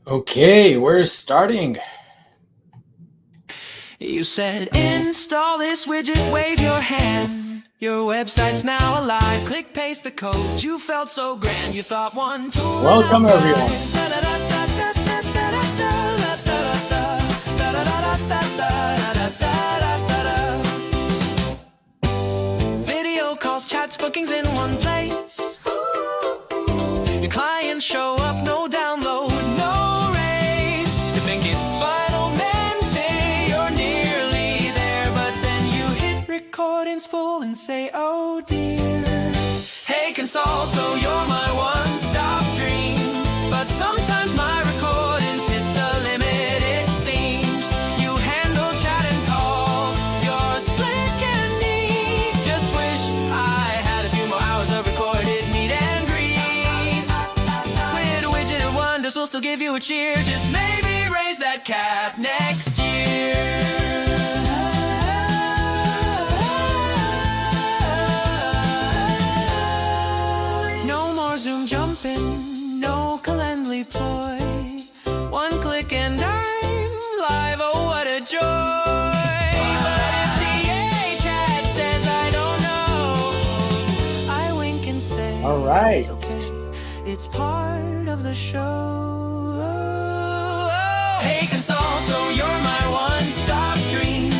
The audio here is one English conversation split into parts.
Okay, we're starting. You said install this widget, wave your hand. Your website's now alive. Click paste the code. You felt so grand. You thought one tool. Welcome, everyone. Video calls, chats, bookings in one place. Your clients show up, no download, no race. You're thinking final mente, you're nearly there, but then you hit recordings full and say, oh dear. Hey Consolto, you're my one-stop dream, but sometimes my recordings hit the limit, it seems. You handle chat and calls, you're slick and neat. Just wish I had a few more hours of recorded meet and greet. With a widget of wonders, we'll still give you a cheer. Just maybe raise that cap next year. Zoom jumping, no Calendly ploy. One click and I'm live, oh what a joy. But if the chat says I don't know, I wink and say, all right. It's part of the show. Hey Consolto, you're my one-stop dream,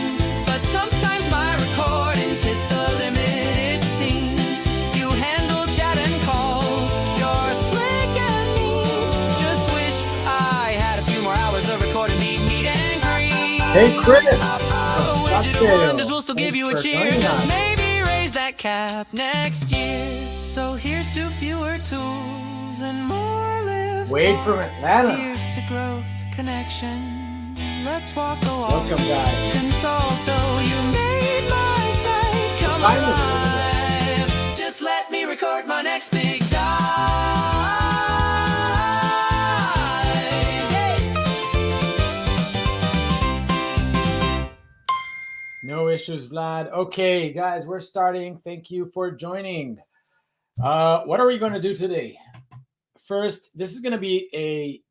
but sometimes my recordings hit the limit, it seems. You handle chat and calls, you're slick and neat. Just wish I had a few more hours of recording meet and greet. Hey, Chris. Widget wonders will still give you a cheer. Just maybe raise that cap next year. So here's to fewer tools and more lift. Wade from Atlanta. Here's to growth, connection. Let's walk the walk. Welcome, guys. Consolto, you made my site come alive. Just let me record my next big dive. No issues, Vlad. Okay, guys, we're starting. Thank you for joining. What are we going to do today? First, this is going to be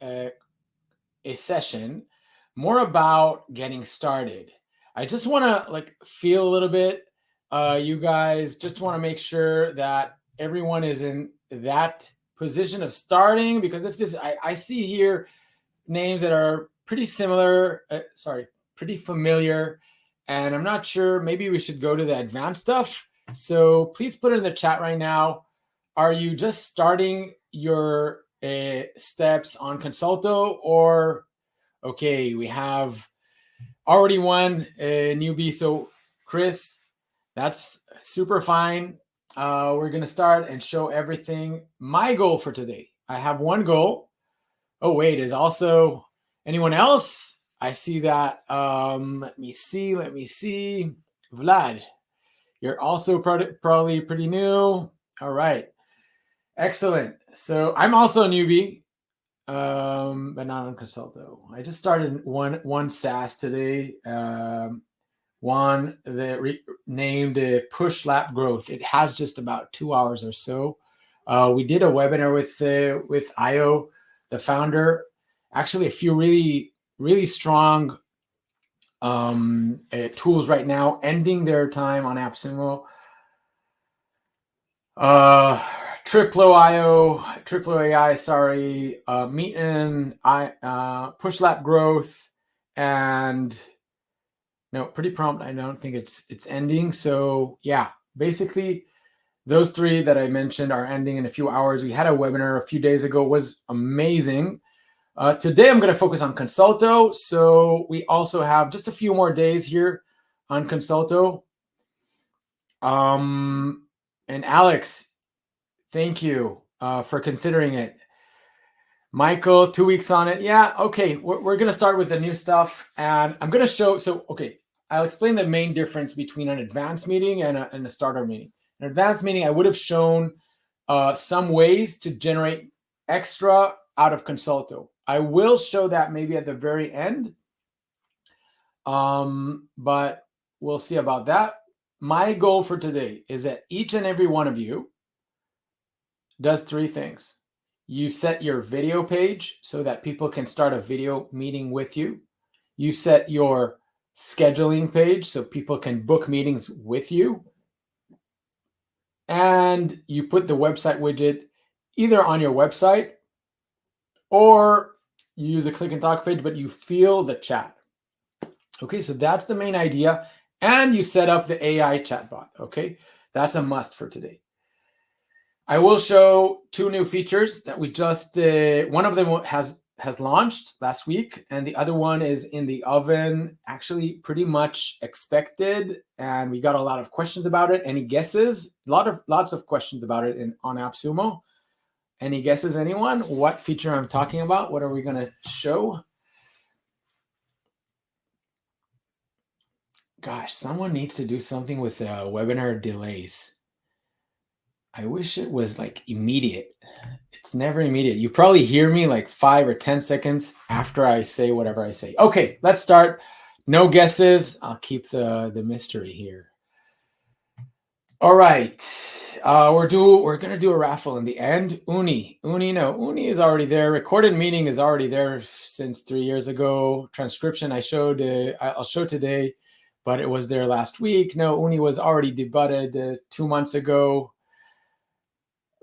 a session more about getting started. I just want to feel a little bit. You guys just want to make sure that everyone is in that position of starting, because if this, I see here names that are pretty similar, pretty familiar, and I'm not sure, maybe we should go to the advanced stuff. So please put it in the chat right now. Are you just starting your steps on Consolto, or okay, we have already one newbie. So Chris, that's super fine. We're going to start and show everything. My goal for today, I have one goal. Oh, wait, is also anyone else? I see that. Let me see. Vlad, you're also probably pretty new. All right. Excellent. So I'm also a newbie, but not on Consolto. I just started one SaaS today. One that named Push Lap Growth. It has just about 2 hours or so. We did a webinar with Io, the founder. Actually, a few really strong tools right now, ending their time on AppSumo. Triplo AI, Meetin, Push Lap Growth, and no, Pretty Prompt. I don't think it's ending. So yeah, basically those three that I mentioned are ending in a few hours. We had a webinar a few days ago. It was amazing. Today I'm going to focus on Consolto. So we also have just a few more days here on Consolto. And Alex, thank you for considering it. Michael, 2 weeks on it. Yeah, okay. We're going to start with the new stuff. And I'm going to show. So, okay, I'll explain the main difference between an advanced meeting and a starter meeting. An advanced meeting, I would have shown some ways to generate extra out of Consolto. I will show that maybe at the very end. But we'll see about that. My goal for today is that each and every one of you does three things. You set your video page so that people can start a video meeting with you. You set your scheduling page so people can book meetings with you. And you put the website widget either on your website or you use a click and talk page, but you feel the chat. Okay, so that's the main idea. And you set up the AI chatbot. Okay, that's a must for today. I will show two new features that we just, one of them has launched last week, and the other one is in the oven, actually pretty much expected, and we got a lot of questions about it. Any guesses? Lots of questions about it on AppSumo. Any guesses, anyone? What feature I'm talking about? What are we gonna show? Gosh, someone needs to do something with webinar delays. I wish it was like immediate. It's never immediate. You probably hear me like 5 or 10 seconds after I say whatever I say. Okay, let's start. No guesses. I'll keep the mystery here. All right. We're gonna do a raffle in the end. Uni is already there. Recorded meeting is already there since 3 years ago. Transcription I'll show today, but it was there last week. No, Uni was already debuted 2 months ago.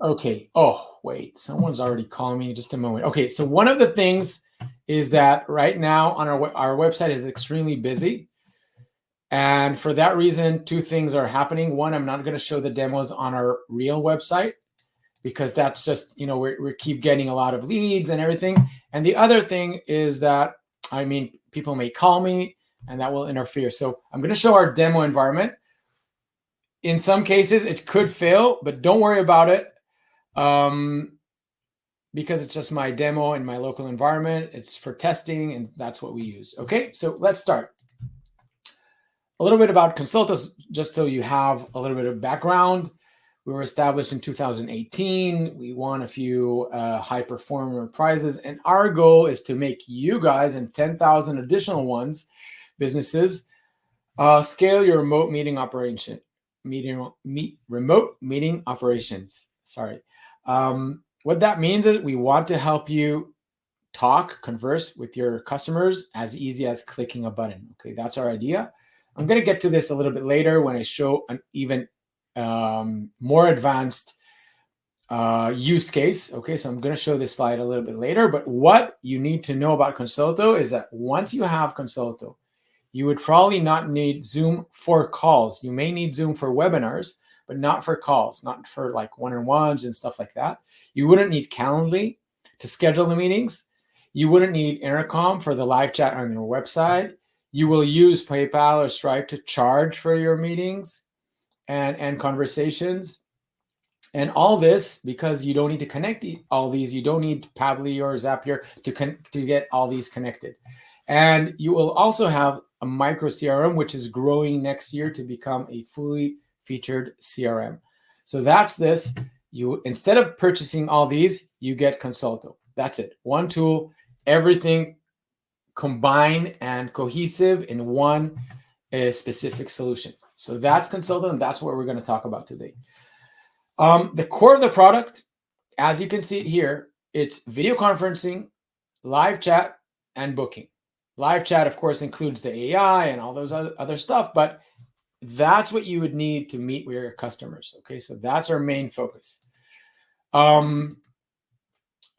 Okay. Oh, wait. Someone's already calling me. Just a moment. Okay. So one of the things is that right now on our website is extremely busy. And for that reason, two things are happening. One, I'm not going to show the demos on our real website because that's just, we keep getting a lot of leads and everything. And the other thing is that, people may call me and that will interfere. So I'm going to show our demo environment. In some cases, it could fail, but don't worry about it. Because it's just my demo in my local environment. It's for testing, and that's what we use. Okay, so let's start. A little bit about Consolto, just so you have a little bit of background. We were established in 2018. We won a few high performer prizes, and our goal is to make you guys and 10,000 additional businesses scale your remote meeting operation. Remote meeting operations. Sorry. What that means is we want to help you converse with your customers as easy as clicking a button. Okay, that's our idea. I'm going to get to this a little bit later when I show an even more advanced use case. Okay, so I'm going to show this slide a little bit later. But what you need to know about Consolto is that once you have Consolto, you would probably not need Zoom for calls. You may need Zoom for webinars, but not for calls, not for like one-on-ones and stuff like that. You wouldn't need Calendly to schedule the meetings. You wouldn't need Intercom for the live chat on your website. You will use PayPal or Stripe to charge for your meetings and conversations. And all this, because you don't need to connect all these, you don't need Pabbly or Zapier to get all these connected. And you will also have a micro CRM, which is growing next year to become a fully featured CRM. So that's this. You, instead of purchasing all these, you get Consolto. That's it. One tool, everything combined and cohesive in one specific solution. So that's Consolto, and that's what we're going to talk about today. The core of the product, as you can see it here, it's video conferencing, live chat, and booking. Live chat, of course, includes the AI and all those other stuff, but that's what you would need to meet with your customers. Okay, so that's our main focus. Oh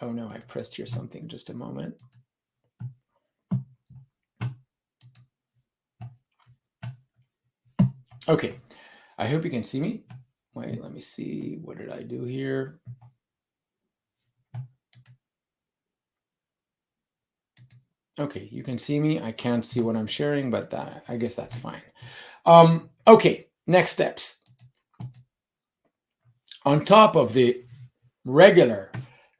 no, I pressed here something. Just a moment. Okay, I hope you can see me. Wait, let me see. What did I do here? Okay, you can see me. I can't see what I'm sharing, but I guess that's fine. Okay, next steps. On top of the regular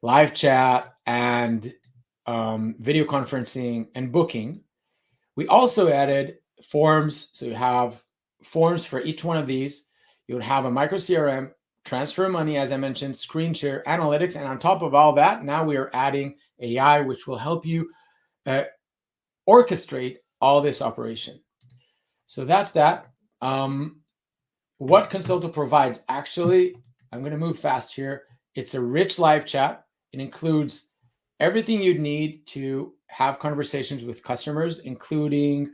live chat and video conferencing and booking, we also added forms. So you have forms for each one of these. You would have a micro CRM, transfer money, as I mentioned, screen share, analytics. And on top of all that, now we are adding AI, which will help you orchestrate all this operation. So that's that. What Consolto provides, actually, I'm going to move fast here. It's a rich live chat. It includes everything you'd need to have conversations with customers, including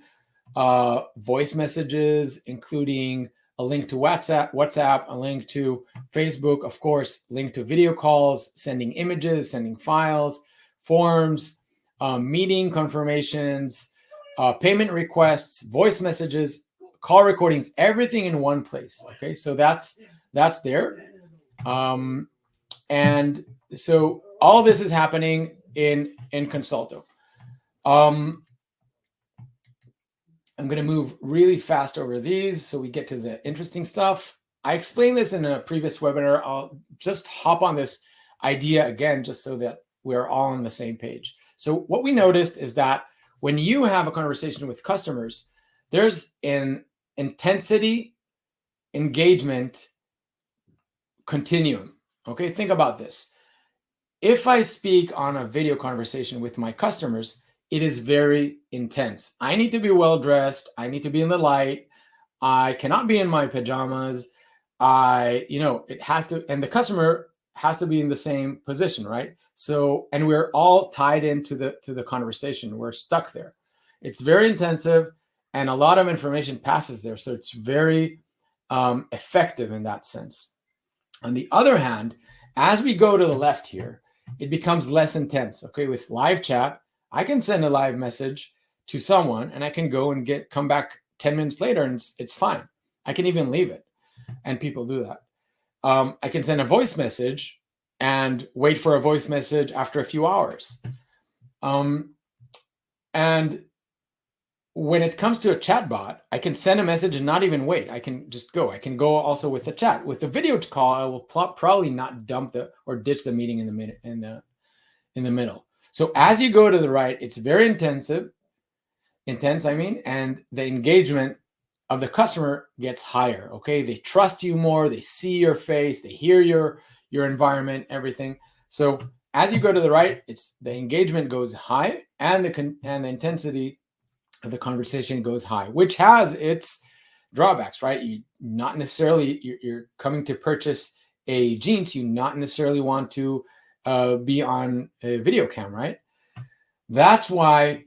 voice messages, including a link to WhatsApp, a link to Facebook, of course, link to video calls, sending images, sending files, forms, meeting confirmations, payment requests, voice messages, call recordings, everything in one place. Okay, so that's there. And so all this is happening in Consolto. I'm going to move really fast over these so we get to the interesting stuff. I explained this in a previous webinar. I'll just hop on this idea again, just so that we're all on the same page. So what we noticed is that when you have a conversation with customers, there's an intensity engagement continuum. Okay, think about this. If I speak on a video conversation with my customers, it is very intense. I need to be well dressed. I need to be in the light. I cannot be in my pajamas. It has to, and the customer has to be in the same position, right? So, and we're all tied into the conversation. We're stuck there. It's very intensive, and a lot of information passes there. So it's very effective in that sense. On the other hand, as we go to the left here, it becomes less intense. Okay, with live chat, I can send a live message to someone and I can go and come back 10 minutes later and it's fine. I can even leave it, and people do that. I can send a voice message and wait for a voice message after a few hours. And when it comes to a chatbot, I can send a message and not even wait. I can just go. I can go also with the chat. With the video call, I will probably not dump or ditch the meeting in the middle. So as you go to the right, it's very intense, and the engagement of the customer gets higher. Okay, they trust you more. They see your face. They hear your environment, everything. So as you go to the right, the engagement goes high, and the intensity of the conversation goes high, which has its drawbacks, right? You're coming to purchase a jeans. You not necessarily want to be on a video cam, right? That's why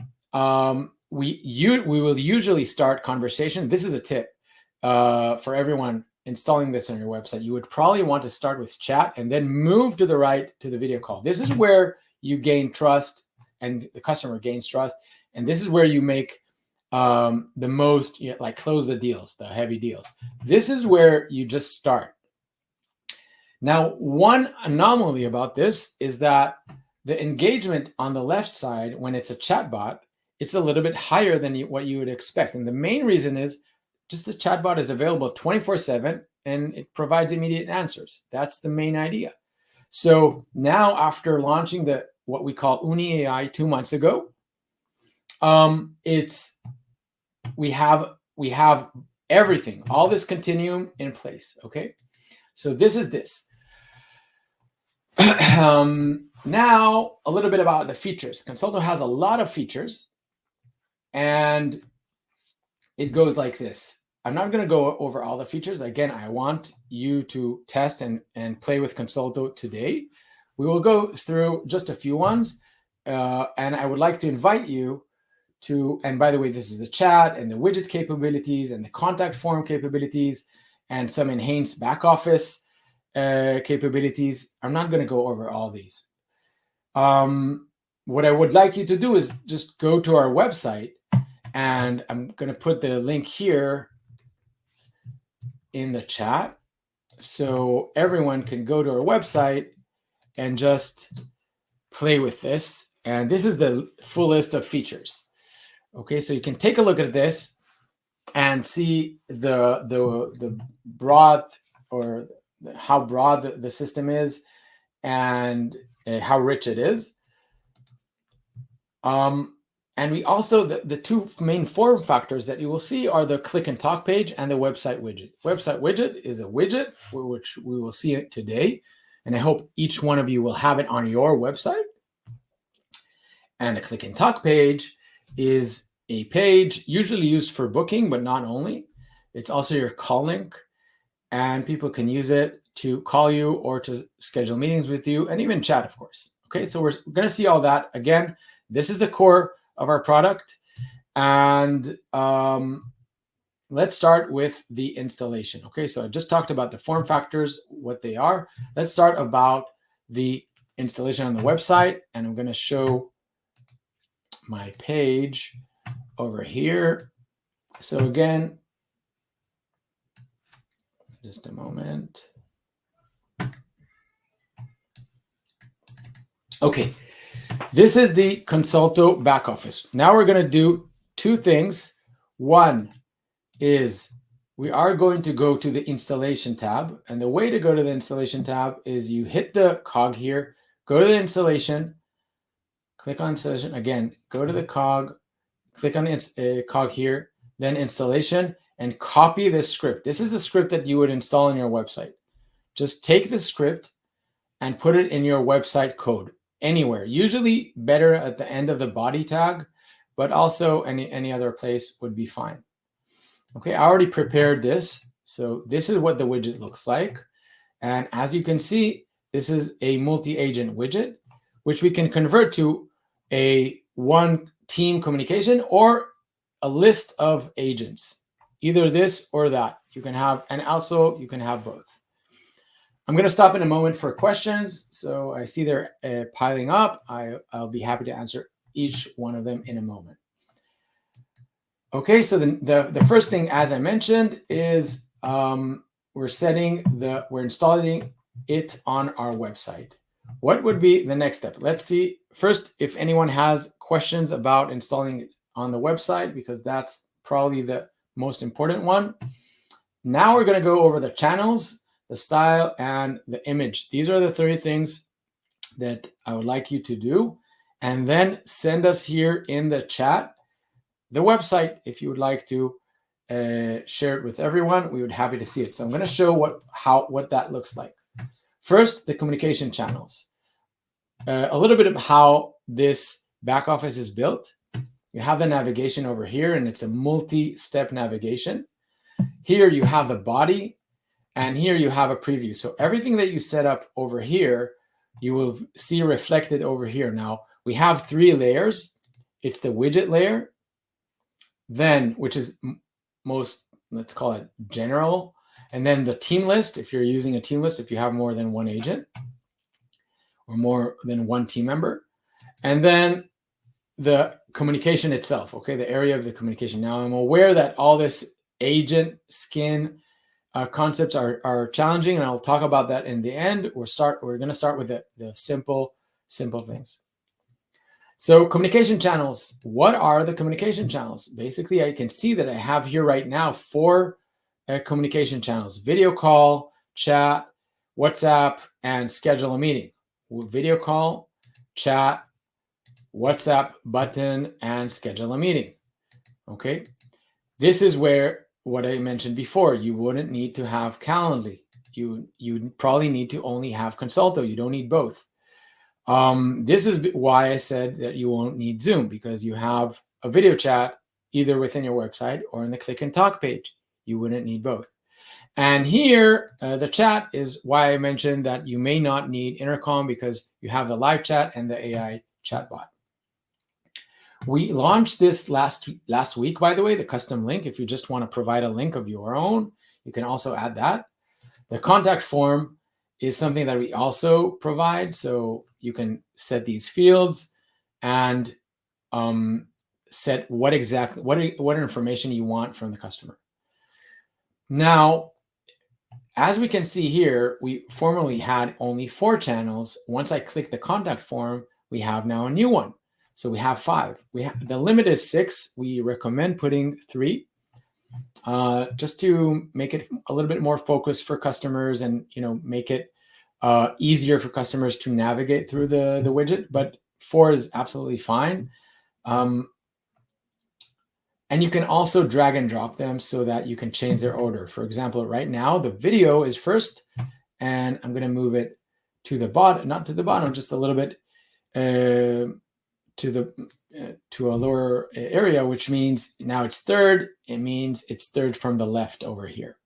we will usually start conversation. This is a tip for everyone installing this on your website. You would probably want to start with chat and then move to the right to the video call. This is where you gain trust and the customer gains trust. And this is where you make the most, like close the deals, the heavy deals. This is where you just start. Now, one anomaly about this is that the engagement on the left side, when it's a chatbot, it's a little bit higher than what you would expect. And the main reason is just the chatbot is available 24/7 and it provides immediate answers. That's the main idea. So now, after launching what we call Uni AI 2 months ago, we have everything, all this continuum in place. Okay, so this is this. Now, a little bit about the features. Consolto has a lot of features, and it goes like this. I'm not going to go over all the features. Again, I want you to test and play with Consolto today. We will go through just a few ones, and I would like to invite you to, and by the way, this is the chat and the widget capabilities and the contact form capabilities and some enhanced back office capabilities. I'm not going to go over all these. What I would like you to do is just go to our website, and I'm going to put the link here in the chat so everyone can go to our website and just play with this. And this is the full list of features. Okay, so you can take a look at this and see the broad, or how broad the system is, and how rich it is. And we also, the two main form factors that you will see are the click and talk page and the website widget. Website widget is a widget, which we will see it today. And I hope each one of you will have it on your website. And the click and talk page is a page usually used for booking, but not only. It's also your call link, and people can use it to call you or to schedule meetings with you, and even chat, of course. Okay, so we're going to see all that. Again, this is the core of our product. And let's start with the installation. Okay, so I just talked about the form factors, what they are. Let's start about the installation on the website. And I'm going to show my page over here. So again, just a moment. Okay, this is the Consolto back office. Now we're going to do two things. One is we are going to go to the installation tab. And the way to go to the installation tab is you hit the cog here, go to the installation, click on installation. Again, go to the cog, click on the cog here, then installation, and copy this script. This is the script that you would install on your website. Just take the script and put it in your website code anywhere. Usually better at the end of the body tag, but also any other place would be fine. Okay, I already prepared this. So this is what the widget looks like. And as you can see, this is a multi-agent widget, which we can convert to a one team communication or a list of agents, either this or that. You can have, and also you can have both. I'm going to stop in a moment for questions. So I see they're piling up. I'll be happy to answer each one of them in a moment. Okay, so the first thing, as I mentioned, is we're installing it on our website. What would be the next step? Let's see first if anyone has questions about installing it on the website, because that's probably the most important one. Now we're going to go over the channels, the style, and the image. These are the 3 things that I would like you to do. And then send us here in the chat the website if you would like to share it with everyone. We would be happy to see it. So I'm going to show what that looks like. First, the communication channels. A little bit of how this back office is built. You have the navigation over here, and it's a multi-step navigation. Here you have the body, and here you have a preview. So everything that you set up over here, you will see reflected over here. Now, we have 3 layers. It's the widget layer, then, which is most, let's call it general, and then the team list, if you're using a team list, if you have more than 1 agent or more than 1 team member, and then the communication itself, okay, the area of the communication. Now, I'm aware that all this agent skin concepts are challenging, and I'll talk about that in the end. We're going to start with the simple things. So communication channels, what are the communication channels? Basically, I can see that I have here right now 4 communication channels: video call, chat, WhatsApp, and schedule a meeting. Video call, chat, WhatsApp button, and schedule a meeting. Okay, this is where what I mentioned before, you wouldn't need to have Calendly. You probably need to only have Consolto. You don't need both. This is why I said that you won't need Zoom, because you have a video chat either within your website or in the click and talk page. You wouldn't need both. And here, the chat is why I mentioned that you may not need intercom, because you have the live chat and the AI chatbot. We launched this last week, by the way, the custom link. If you just want to provide a link of your own, you can also add that. The contact form is something that we also provide. So you can set these fields and set what information you want from the customer. Now, as we can see here, we formerly had only 4 channels. Once I click the contact form, we have now a new one. So we have 5. The limit is 6. We recommend putting 3, just to make it a little bit more focused for customers, and make it easier for customers to navigate through the widget. But 4 is absolutely fine. And you can also drag and drop them so that you can change their order. For example, right now the video is first, and I'm going to move it to the bottom, not to the bottom, just a little bit to a lower area, which means now it's 3rd. It means it's 3rd from the left over here.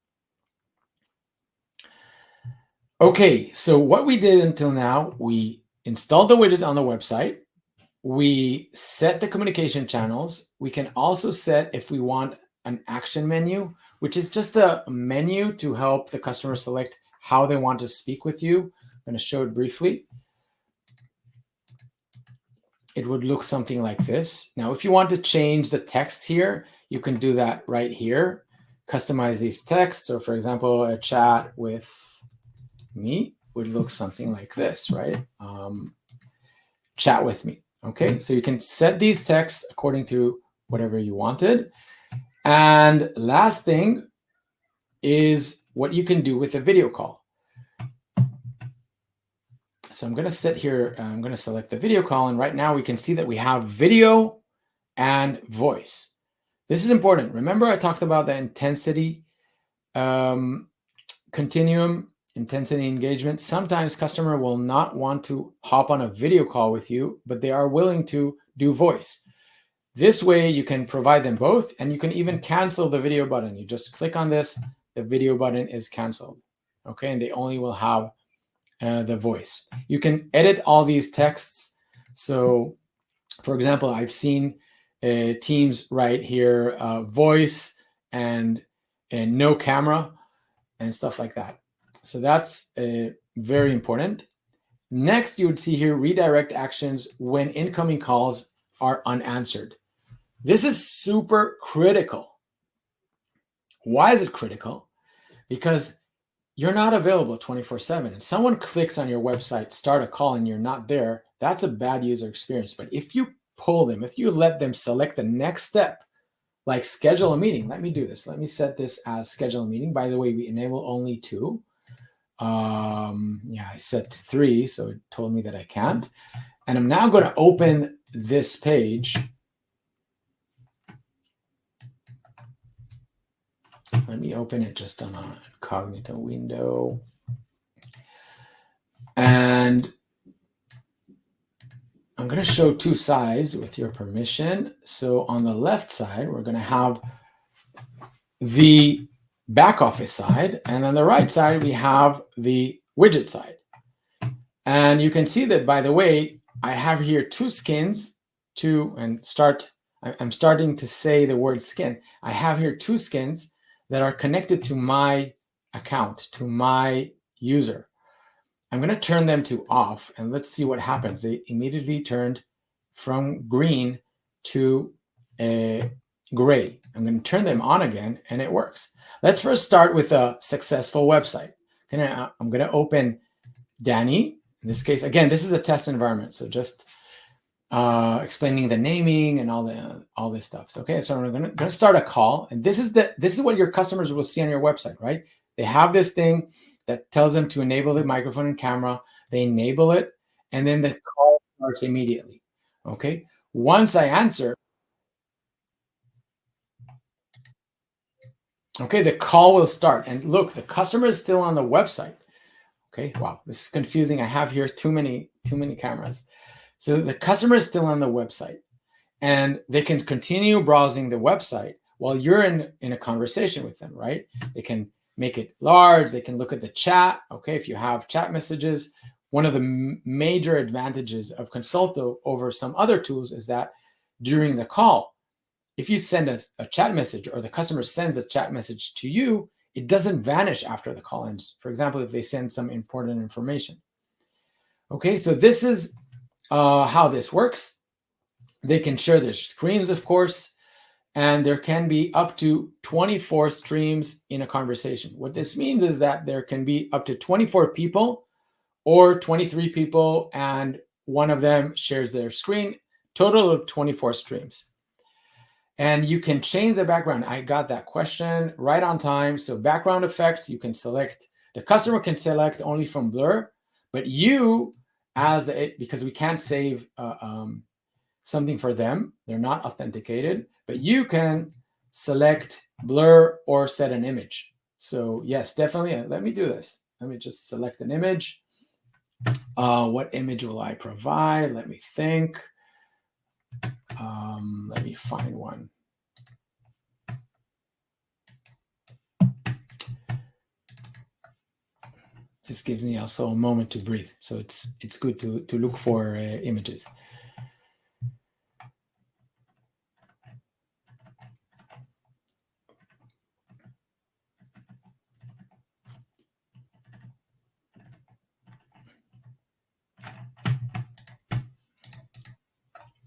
Okay, so what we did until now, we install the widget on the website. We set the communication channels. We can also set if we want an action menu, which is just a menu to help the customer select how they want to speak with you. I'm going to show it briefly. It would look something like this. Now, if you want to change the text here, you can do that right here. Customize these texts. So for example, a chat with me would look something like this, right? Chat with me. Okay, so you can set these texts according to whatever you wanted. And last thing is what you can do with a video call. So I'm going to sit here, I'm going to select the video call, and right now we can see that we have video and voice. This is important. Remember I talked about the intensity continuum, intensity engagement. Sometimes customer will not want to hop on a video call with you, but they are willing to do voice. This way you can provide them both, and you can even cancel the video button. You just click on this, the video button is canceled. Okay, and they only will have the voice. You can edit all these texts. So for example, I've seen teams right here, voice and no camera and stuff like that. So that's very important. Next, you would see here redirect actions when incoming calls are unanswered. This is super critical. Why is it critical? Because you're not available 24/7. And someone clicks on your website, start a call, and you're not there, that's a bad user experience. But if you pull them, if you let them select the next step, like schedule a meeting. Let me do this. Let me set this as schedule a meeting. By the way, we enable only 2. Yeah, I set 3, so it told me that I can't. And I'm now going to open this page. Let me open it just on a incognito window. And I'm going to show 2 sides with your permission. So on the left side, we're going to have the back office side. And on the right side, we have the widget side. And you can see that, by the way, I have here 2 skins I'm starting to say the word skin. I have here 2 skins that are connected to my account, to my user. I'm going to turn them to off, and let's see what happens. They immediately turned from green to gray. I'm going to turn them on again, and it works. Let's first start with a successful website. I'm going to open Danny. In this case, again, this is a test environment, so just explaining the naming and all this stuff. So, okay, so I'm going to start a call, and this is what your customers will see on your website, right? They have this thing that tells them to enable the microphone and camera. They enable it, and then the call starts immediately. Okay, once I answer, okay, the call will start. And look, the customer is still on the website. Okay, wow, this is confusing. I have here too many cameras. So the customer is still on the website, and they can continue browsing the website while you're in a conversation with them, right? They can make it large. They can look at the chat. Okay, if you have chat messages, one of the major advantages of Consolto over some other tools is that during the call, if you send a chat message or the customer sends a chat message to you, it doesn't vanish after the call ends. For example, if they send some important information. Okay, so this is how this works. They can share their screens, of course, and there can be up to 24 streams in a conversation. What this means is that there can be up to 24 people or 23 people, and one of them shares their screen, total of 24 streams. And you can change the background. I got that question right on time. So background effects, you can select, the customer can select only from Blur, but you, because we can't save something for them, they're not authenticated, but you can select Blur or set an image. So yes, definitely, let me do this. Let me just select an image. What image will I provide? Let me think. Let me find one. This gives me also a moment to breathe. So it's good to look for images.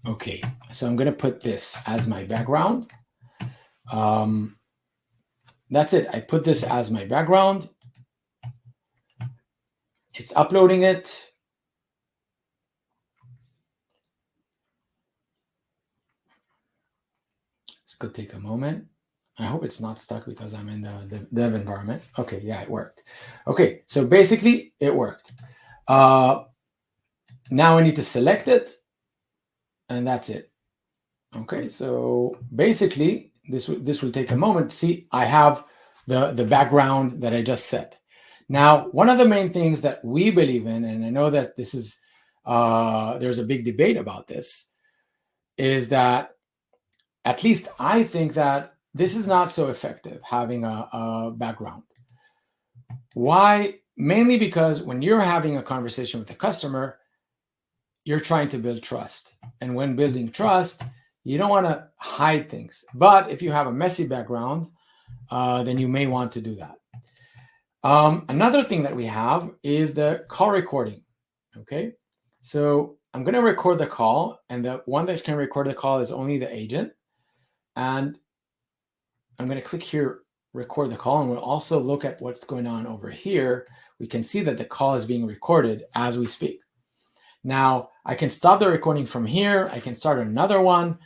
Okay, so I'm going to put this as my background. That's it. I put this as my background. It's uploading it. This could take a moment. I hope it's not stuck because I'm in the dev environment. Okay, yeah, it worked. Okay, so basically it worked. Now I need to select it, and that's it. Okay, so basically this will take a moment. See, I have the background that I just set. Now, one of the main things that we believe in, and I know that this is there's a big debate about this, is that at least I think that this is not so effective, having a background. Why? Mainly because when you're having a conversation with a customer, you're trying to build trust. And when building trust, you don't want to hide things. But if you have a messy background, then you may want to do that. Another thing that we have is the call recording. Okay, so I'm going to record the call, and the one that can record the call is only the agent. And I'm going to click here, record the call, and we'll also look at what's going on over here. We can see that the call is being recorded as we speak. Now, I can stop the recording from here. I can start another one.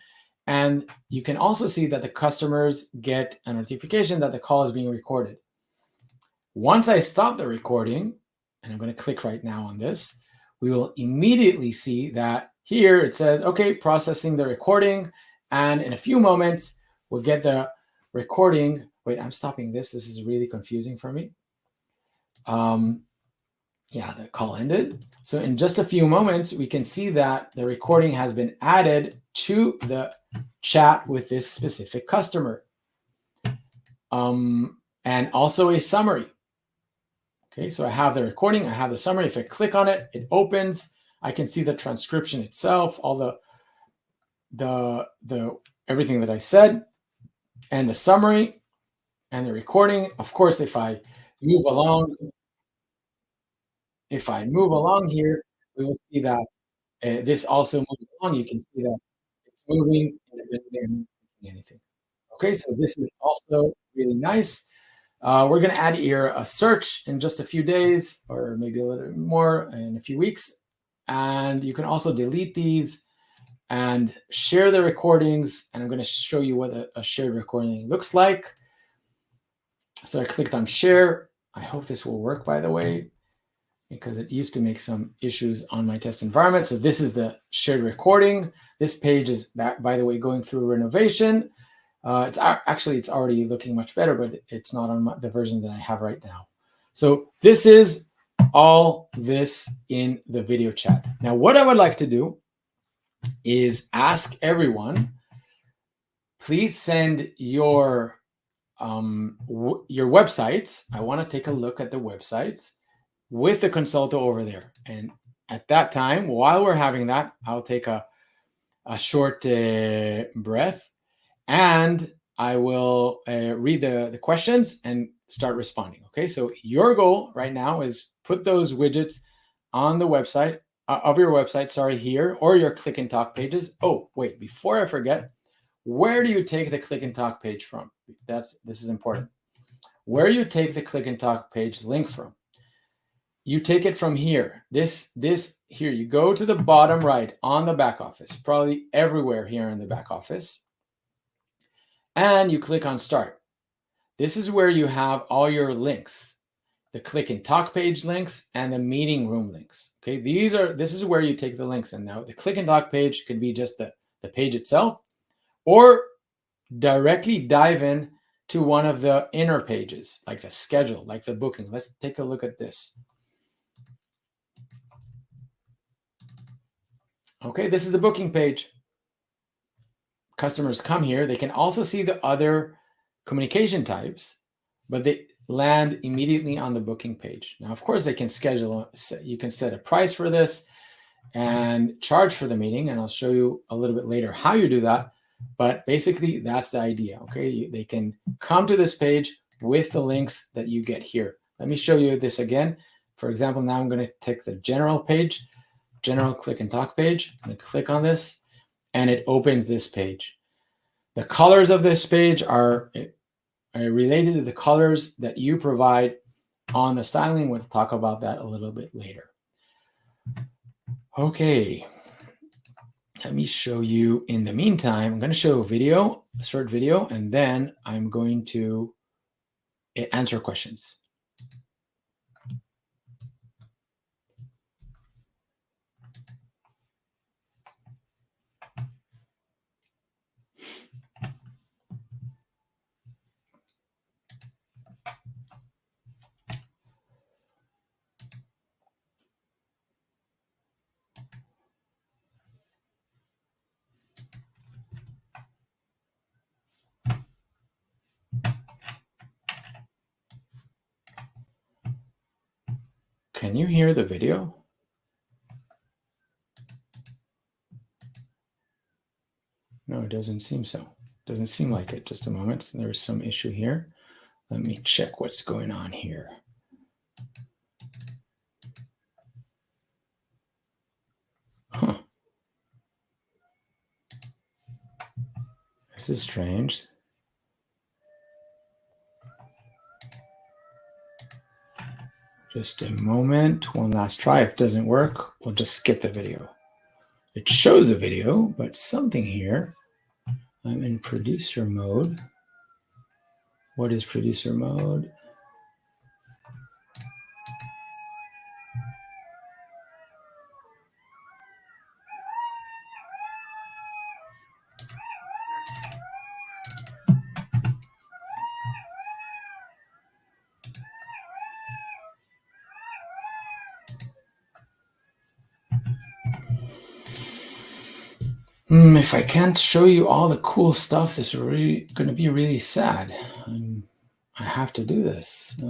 And you can also see that the customers get a notification that the call is being recorded. Once I stop the recording, and I'm going to click right now on this, we will immediately see that here it says, okay, processing the recording. And in a few moments, we'll get the recording. Wait, I'm stopping this. This is really confusing for me. Yeah, the call ended. So in just a few moments, we can see that the recording has been added to the chat with this specific customer. And also a summary. Okay, so I have the recording, I have the summary. If I click on it, it opens. I can see the transcription itself, all the everything that I said, and the summary and the recording. Of course, if I move along here, we will see that this also moves along. You can see that it's moving and it isn't anything. Okay, so this is also really nice. We're going to add here a search in just a few days, or maybe a little more in a few weeks. And you can also delete these and share the recordings. And I'm going to show you what a shared recording looks like. So I clicked on share. I hope this will work, by the way, because it used to make some issues on my test environment. So this is the shared recording. This page is, by the way, going through renovation. It's already looking much better, but it's not on the version that I have right now. So this is all this in the video chat. Now, what I would like to do is ask everyone, please send your websites. I want to take a look at the websites with the Consolto over there. And at that time, while we're having that, I'll take a short breath. And I will read the questions and start responding. Okay, so your goal right now is put those widgets on the website of your website, here, or your click and talk pages. Oh, wait, before I forget, where do you take the click and talk page from? This is important. Where you take the click and talk page link from? You take it from here. This here, you go to the bottom right on the back office, probably everywhere here in the back office. And you click on start. This is where you have all your links, the click and talk page links and the meeting room links. Okay, this is where you take the links. And now the click and talk page could be just the page itself, or directly dive in to one of the inner pages, like the schedule, like the booking. Let's take a look at this. Okay, this is the booking page. Customers come here. They can also see the other communication types, but land immediately on the booking page. Now, of course, they can schedule, you can set a price for this and charge for the meeting. And I'll show you a little bit later how you do that. But basically, that's the idea. Okay, they can come to this page with the links that you get here. Let me show you this again. For example, now I'm going to take the general page, general click and talk page. I'm going to click on this, and it opens this page. The colors of this page are related to the colors that you provide on the styling. We'll talk about that a little bit later. Okay. Let me show you in the meantime. I'm going to show a video, a short video, and then I'm going to answer questions. Can you hear the video? No, it doesn't seem so. Doesn't seem like it. Just a moment. There's some issue here. Let me check what's going on here. Huh. This is strange. Just a moment. One last try. If it doesn't work, we'll just skip the video. It shows the video, but something here. I'm in producer mode. What is producer mode? If I can't show you all the cool stuff, this is really going to be really sad. I have to do this.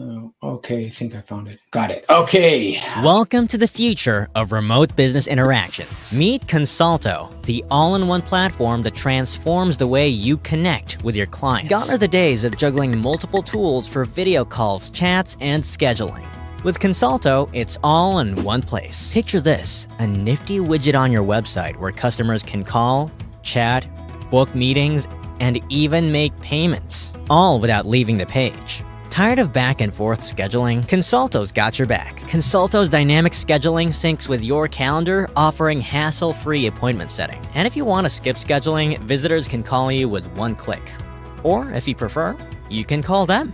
Okay, I think I found it. Got it. Okay. Welcome to the future of remote business interactions. Meet Consolto, the all-in-one platform that transforms the way you connect with your clients. Gone are the days of juggling multiple tools for video calls, chats, and scheduling. With Consolto, it's all in one place. Picture this, a nifty widget on your website where customers can call, chat, book meetings, and even make payments, all without leaving the page. Tired of back and forth scheduling? Consolto's got your back. Consolto's dynamic scheduling syncs with your calendar, offering hassle-free appointment setting. And if you want to skip scheduling, visitors can call you with one click. Or if you prefer, you can call them.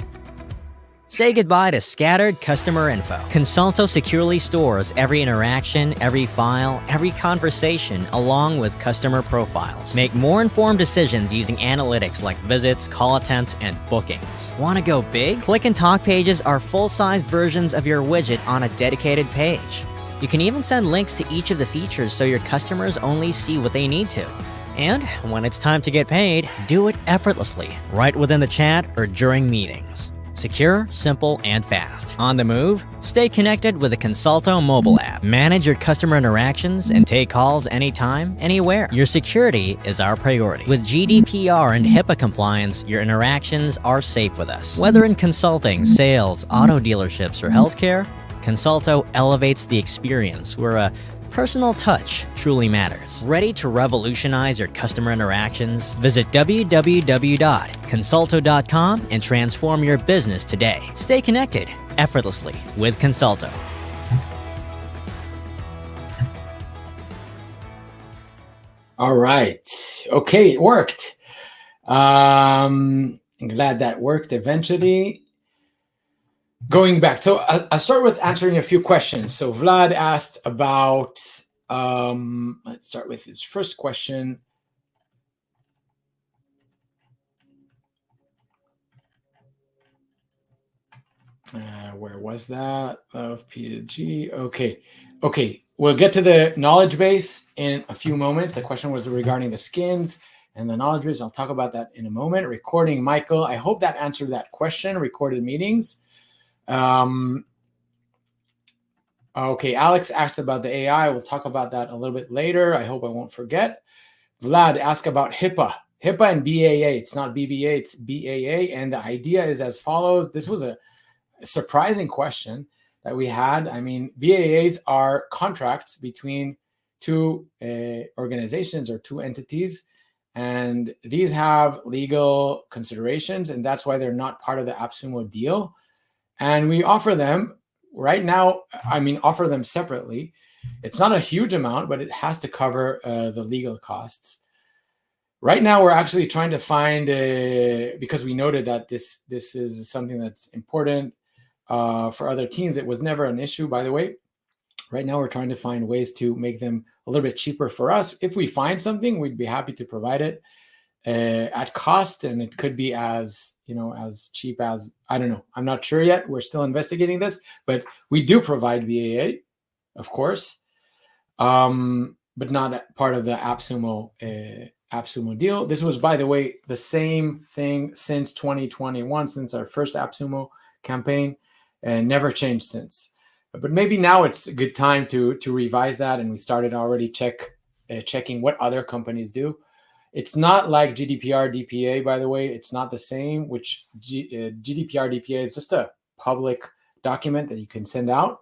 Say goodbye to scattered customer info. Consolto securely stores every interaction, every file, every conversation, along with customer profiles. Make more informed decisions using analytics like visits, call attempts, and bookings. Want to go big? Click and talk pages are full-sized versions of your widget on a dedicated page. You can even send links to each of the features so your customers only see what they need to. And when it's time to get paid, do it effortlessly, right within the chat or during meetings. Secure, simple, and fast. On the move? Stay connected with the Consolto mobile app. Manage your customer interactions and take calls anytime, anywhere. Your security is our priority. With GDPR and HIPAA compliance, your interactions are safe with us. Whether in consulting, sales, auto dealerships, or healthcare, Consolto elevates the experience where a personal touch truly matters. Ready to revolutionize your customer interactions? Visit www.consolto.com and transform your business today. Stay connected effortlessly with Consolto. All right. Okay, it worked. I'm glad that worked eventually. Going back, so I'll start with answering a few questions. So Vlad asked about, let's start with his first question. Where was that? Of P2G. Okay. We'll get to the knowledge base in a few moments. The question was regarding the skins and the knowledge base. I'll talk about that in a moment. Recording, Michael. I hope that answered that question. Recorded meetings. Okay, Alex asked about the AI. We'll talk about that a little bit later. I hope I won't forget. Vlad asked about HIPAA. HIPAA and BAA. It's not BBA, it's BAA. And the idea is as follows. This was a surprising question that we had. I mean, BAAs are contracts between two organizations or two entities, and these have legal considerations, and that's why they're not part of the AppSumo deal. And we offer them right now, offer them separately. It's not a huge amount, but it has to cover the legal costs. Right now, we're actually trying to find, because we noted that this is something that's important for other teams. It was never an issue, by the way. Right now, we're trying to find ways to make them a little bit cheaper for us. If we find something, we'd be happy to provide it at cost, and it could be as cheap as, I don't know. I'm not sure yet. We're still investigating this, but we do provide BAA, of course, but not part of the AppSumo deal. This was, by the way, the same thing since 2021, since our first AppSumo campaign, and never changed since. But maybe now it's a good time to revise that, and we started already checking what other companies do. It's not like GDPR DPA, by the way. It's not the same, which GDPR DPA is just a public document that you can send out.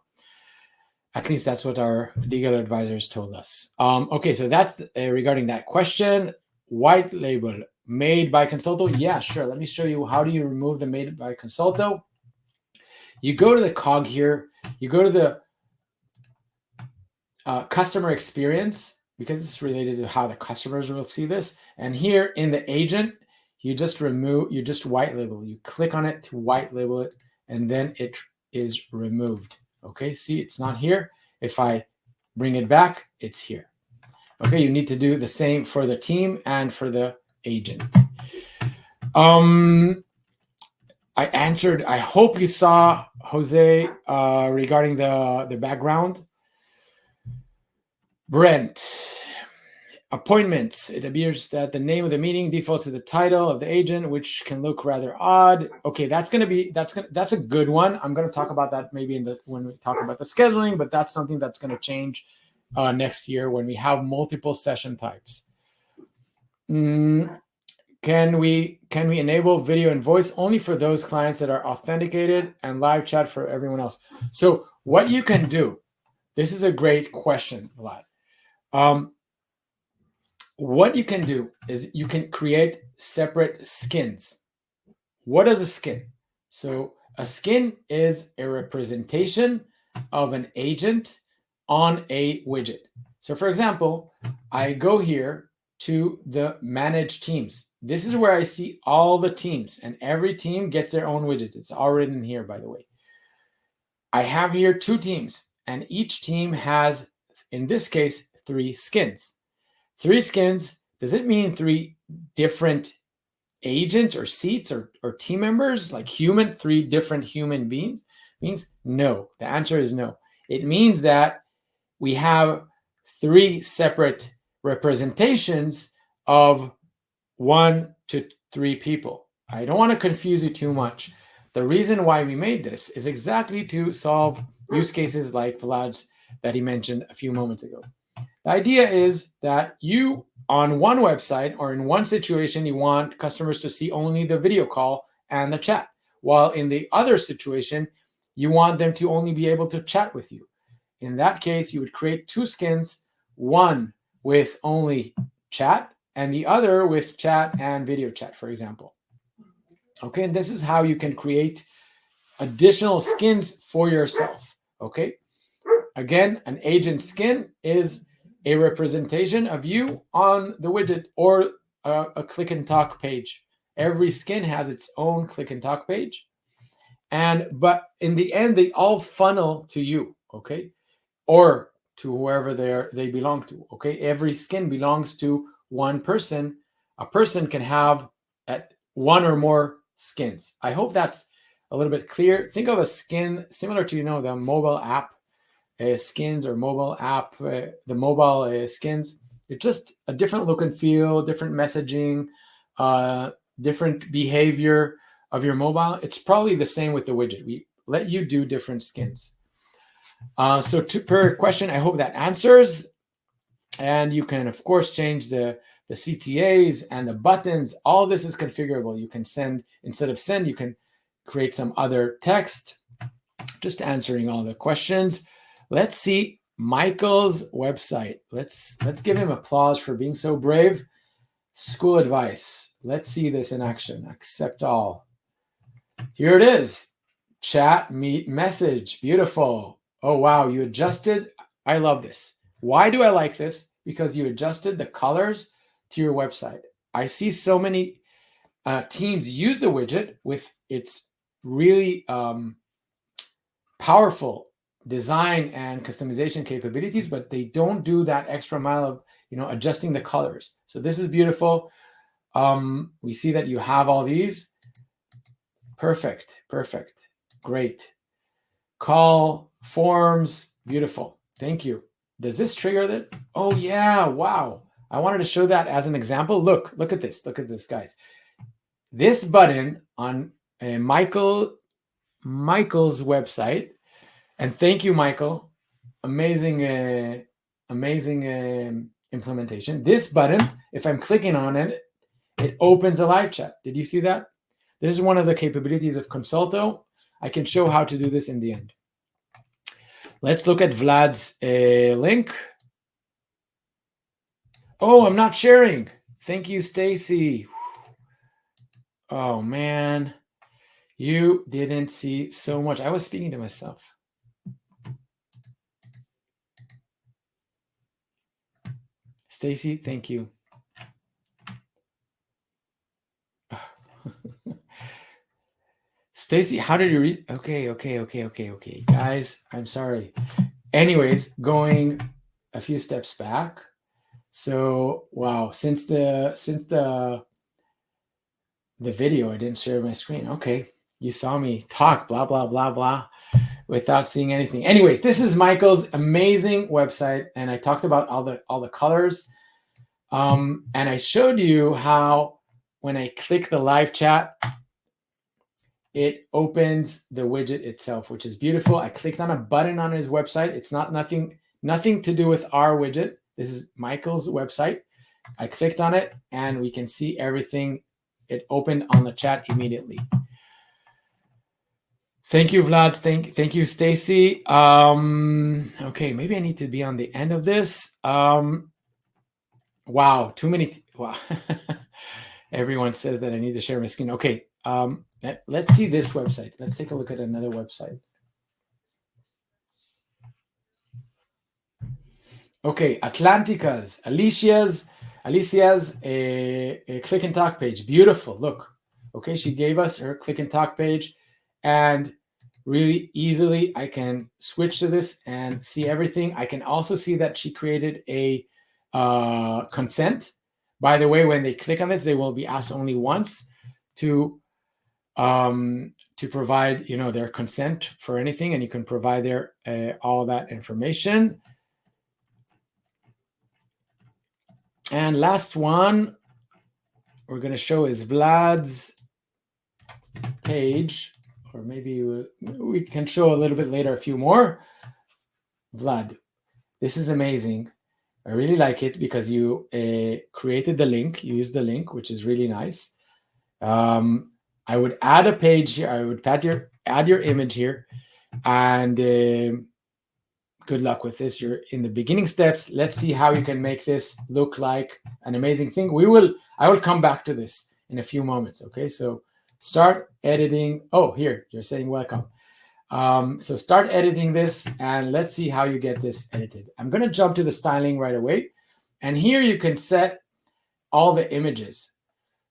At least that's what our legal advisors told us. Okay, so that's regarding that question. White label, made by Consolto. Yeah, sure. Let me show you how do you remove the made by Consolto. You go to the cog here. You go to the customer experience, because it's related to how the customers will see this. And here in the agent, you just white label. You click on it to white label it, and then it is removed. Okay, see, it's not here. If I bring it back, it's here. Okay, you need to do the same for the team and for the agent. I answered, I hope you saw, Jose, regarding the background. Brent, appointments. It appears that the name of the meeting defaults to the title of the agent, which can look rather odd. Okay, that's a good one. I'm gonna talk about that maybe when we talk about the scheduling, but that's something that's gonna change next year when we have multiple session types. Can we enable video and voice only for those clients that are authenticated, and live chat for everyone else? So what you can do, this is a great question, Vlad. What you can do is you can create separate skins. What is a skin? So a skin is a representation of an agent on a widget. So for example, I go here to the manage teams. This is where I see all the teams, and every team gets their own widget. It's all written here, by the way. I have here 2 teams, and each team has, in this case, 3 skins. 3 skins, does it mean 3 different agents or seats or team members, like 3 different human beings? Means no. The answer is no. It means that we have 3 separate representations of 1 to 3 people. I don't want to confuse you too much. The reason why we made this is exactly to solve use cases like Vlad's that he mentioned a few moments ago. The idea is that you, on one website or in one situation, you want customers to see only the video call and the chat, while in the other situation, you want them to only be able to chat with you. In that case, you would create 2 skins, one with only chat and the other with chat and video chat, for example. Okay, and this is how you can create additional skins for yourself. Okay, again, an agent skin is a representation of you on the widget or a click and talk page. Every skin has its own click and talk page, but in the end, they all funnel to you. Okay, or to whoever they belong to. Okay, every skin belongs to one person. A person can have at 1 or more skins. I hope that's a little bit clear. Think of a skin similar to the mobile app skins or mobile app, the mobile skins. It's just a different look and feel, different messaging, different behavior of your mobile. It's probably the same with the widget. We let you do different skins. So per question, I hope that answers. And you can, of course, change the CTAs and the buttons. All this is configurable. You can send, instead of send, you can create some other text. Just answering all the questions. Let's see Michael's website. Let's give him applause for being so brave. School advice. Let's see this in action. Accept all. Here it is. Chat, meet, message. Beautiful. Oh, wow. You adjusted. I love this. Why do I like this? Because you adjusted the colors to your website. I see so many teams use the widget with its really powerful design and customization capabilities, but they don't do that extra mile of adjusting the colors. So this is beautiful. We see that you have all these. Perfect. Great. Call, forms, beautiful. Thank you. Does this trigger that? Oh yeah, wow. I wanted to show that as an example. Look at this. Look at this, guys. This button on Michael's website, and thank you, Michael. Amazing implementation. This button, if I'm clicking on it, it opens a live chat. Did you see that? This is one of the capabilities of Consolto. I can show how to do this in the end. Let's look at Vlad's link. Oh, I'm not sharing. Thank you, Stacy. Oh, man. You didn't see so much. I was speaking to myself. Stacy, thank you. Stacy, how did you read? Okay. Guys, I'm sorry. Anyways, going a few steps back. So, wow, since the video, I didn't share my screen. Okay, you saw me talk, blah, blah, blah, blah, without seeing anything. Anyways, this is Michael's amazing website, and I talked about all the colors. And I showed you how when I click the live chat, it opens the widget itself, which is beautiful. I clicked on a button on his website. It's not nothing to do with our widget. This is Michael's website. I clicked on it, and we can see everything. It opened on the chat immediately. Thank you, Vlad. Thank you, Stacy. Okay, maybe I need to be on the end of this. Wow, too many. Wow. Everyone says that I need to share my screen. Okay, let's see this website. Let's take a look at another website. Okay, Atlantica's, Alicia's a click and talk page. Beautiful. Look. Okay, she gave us her click and talk page, and really easily I can switch to this and see everything. I can also see that she created a consent. By the way, when they click on this, they will be asked only once to provide their consent for anything, and you can provide their all that information. And last one we're going to show is Vlad's page, or maybe we can show a little bit later a few more. Vlad, this is amazing. I really like it because you created the link. You used the link, which is really nice. I would add a page here. I would add your image here, and good luck with this. You're in the beginning steps. Let's see how you can make this look like an amazing thing. I will come back to this in a few moments. Okay, so start editing. Oh, here you're saying welcome. So start editing this, and let's see how you get this edited. I'm going to jump to the styling right away, and here you can set all the images.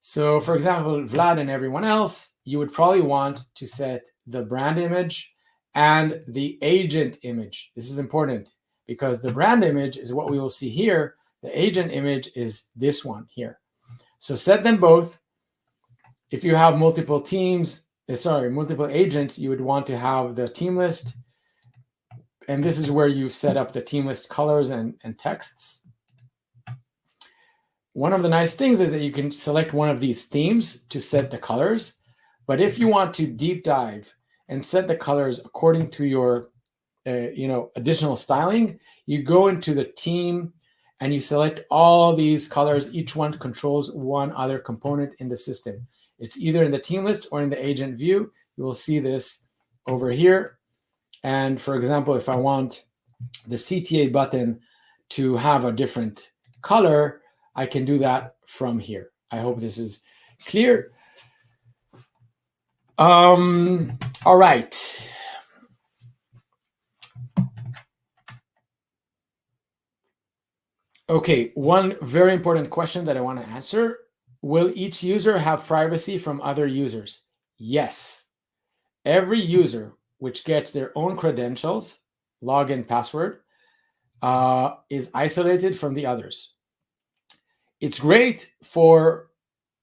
So, for example, Vlad and everyone else, you would probably want to set the brand image and the agent image. This is important because the brand image is what we will see here. The agent image is this one here. So set them both. If you have multiple teams, multiple agents, you would want to have the team list. And this is where you set up the team list colors and texts. one of the nice things is that you can select one of these themes to set the colors. But if you want to deep dive and set the colors according to your additional styling, you go into the team and you select all these colors. Each one controls one other component in the system. It's either in the team list or in the agent view. You will see this over here. And for example, if I want the CTA button to have a different color, I can do that from here. I hope this is clear. All right. Okay, one very important question that I want to answer. Will each user have privacy from other users? Yes. Every user which gets their own credentials, login, password, is isolated from the others. It's great for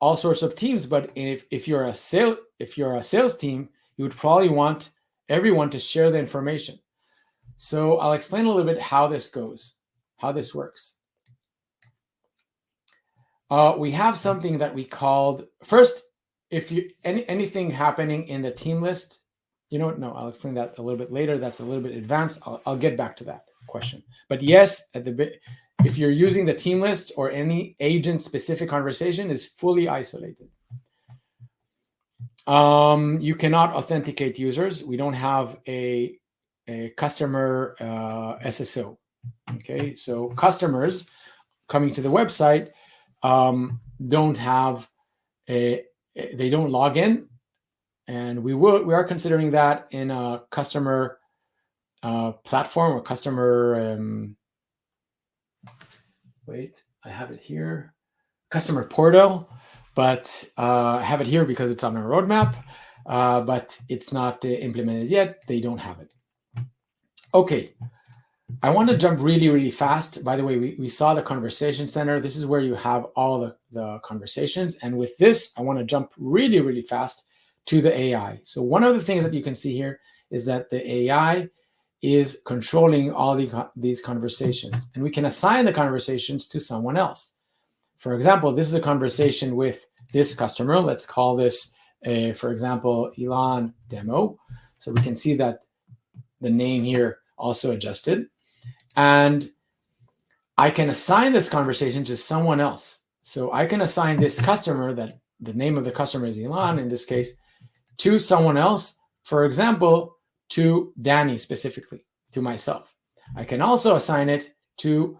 all sorts of teams, but if you're a sales team, you would probably want everyone to share the information. So I'll explain a little bit how this goes, how this works. We have something that we called first. If you anything happening in the team list, I'll explain that a little bit later. That's a little bit advanced. I'll get back to that question. But yes, if you're using the team list or any agent-specific conversation is fully isolated. You cannot authenticate users. We don't have a customer SSO. Okay, so customers coming to the website don't have they don't log in, and we are considering that in a customer platform or customer wait, I have it here, customer portal, but I have it here because it's on our roadmap, but it's not implemented yet. They don't have it. Okay, I want to jump really, really fast. By the way, we saw the conversation center. This is where you have all the conversations. And with this, I want to jump really, really fast to the AI. So one of the things that you can see here is that the AI is controlling all these conversations. And we can assign the conversations to someone else. For example, this is a conversation with this customer. Let's call this, for example, Elon demo. So we can see that the name here also adjusted. And I can assign this conversation to someone else. So I can assign this customer, that the name of the customer is Elon in this case, to someone else, for example, to Danny specifically, to myself. I can also assign it to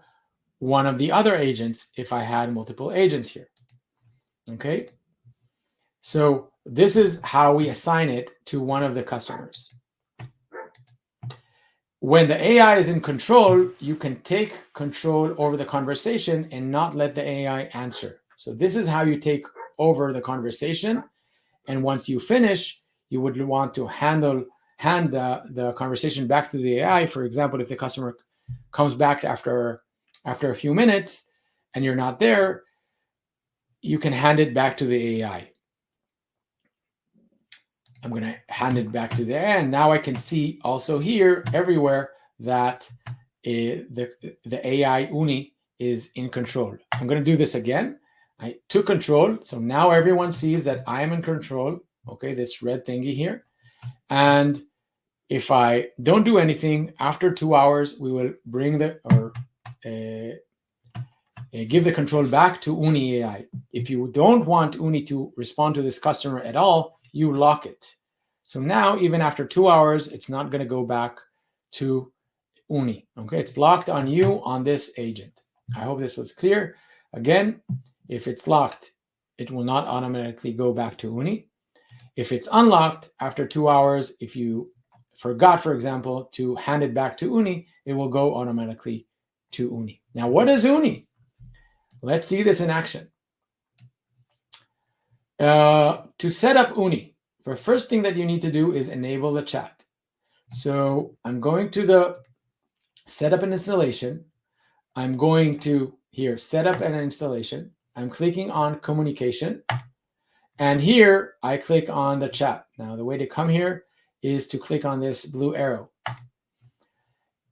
one of the other agents if I had multiple agents here. Okay. So this is how we assign it to one of the customers. When the AI is in control, you can take control over the conversation and not let the AI answer. So this is how you take over the conversation. And once you finish, you would want to hand the conversation back to the AI. For example, if the customer comes back after a few minutes and you're not there, you can hand it back to the AI. I'm going to hand it back to the AI, and now I can see also here everywhere that the AI Uni is in control. I'm going to do this again. I took control, so now everyone sees that I am in control. Okay, this red thingy here. And if I don't do anything, after 2 hours, we will bring give the control back to Uni AI. If you don't want Uni to respond to this customer at all, you lock it. So now, even after 2 hours, it's not going to go back to Uni. Okay, it's locked on you, on this agent. I hope this was clear. Again, if it's locked, it will not automatically go back to Uni. If it's unlocked after 2 hours, if you forgot, for example, to hand it back to Uni, it will go automatically to Uni. Now, what is Uni? Let's see this in action. To set up Uni, the first thing that you need to do is enable the chat. So I'm going to the setup and installation. I'm going to here, setup and installation. I'm clicking on communication. And here I click on the chat. Now the way to come here is to click on this blue arrow.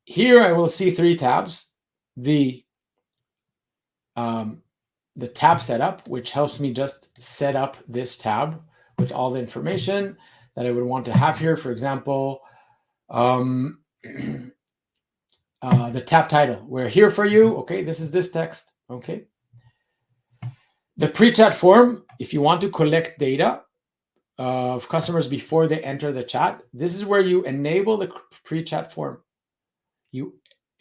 Here I will see 3 tabs. The the tab setup, which helps me just set up this tab with all the information that I would want to have here. For example, the tab title, we're here for you. Okay, this is this text. Okay. The pre-chat form, if you want to collect data of customers before they enter the chat, this is where you enable the pre-chat form.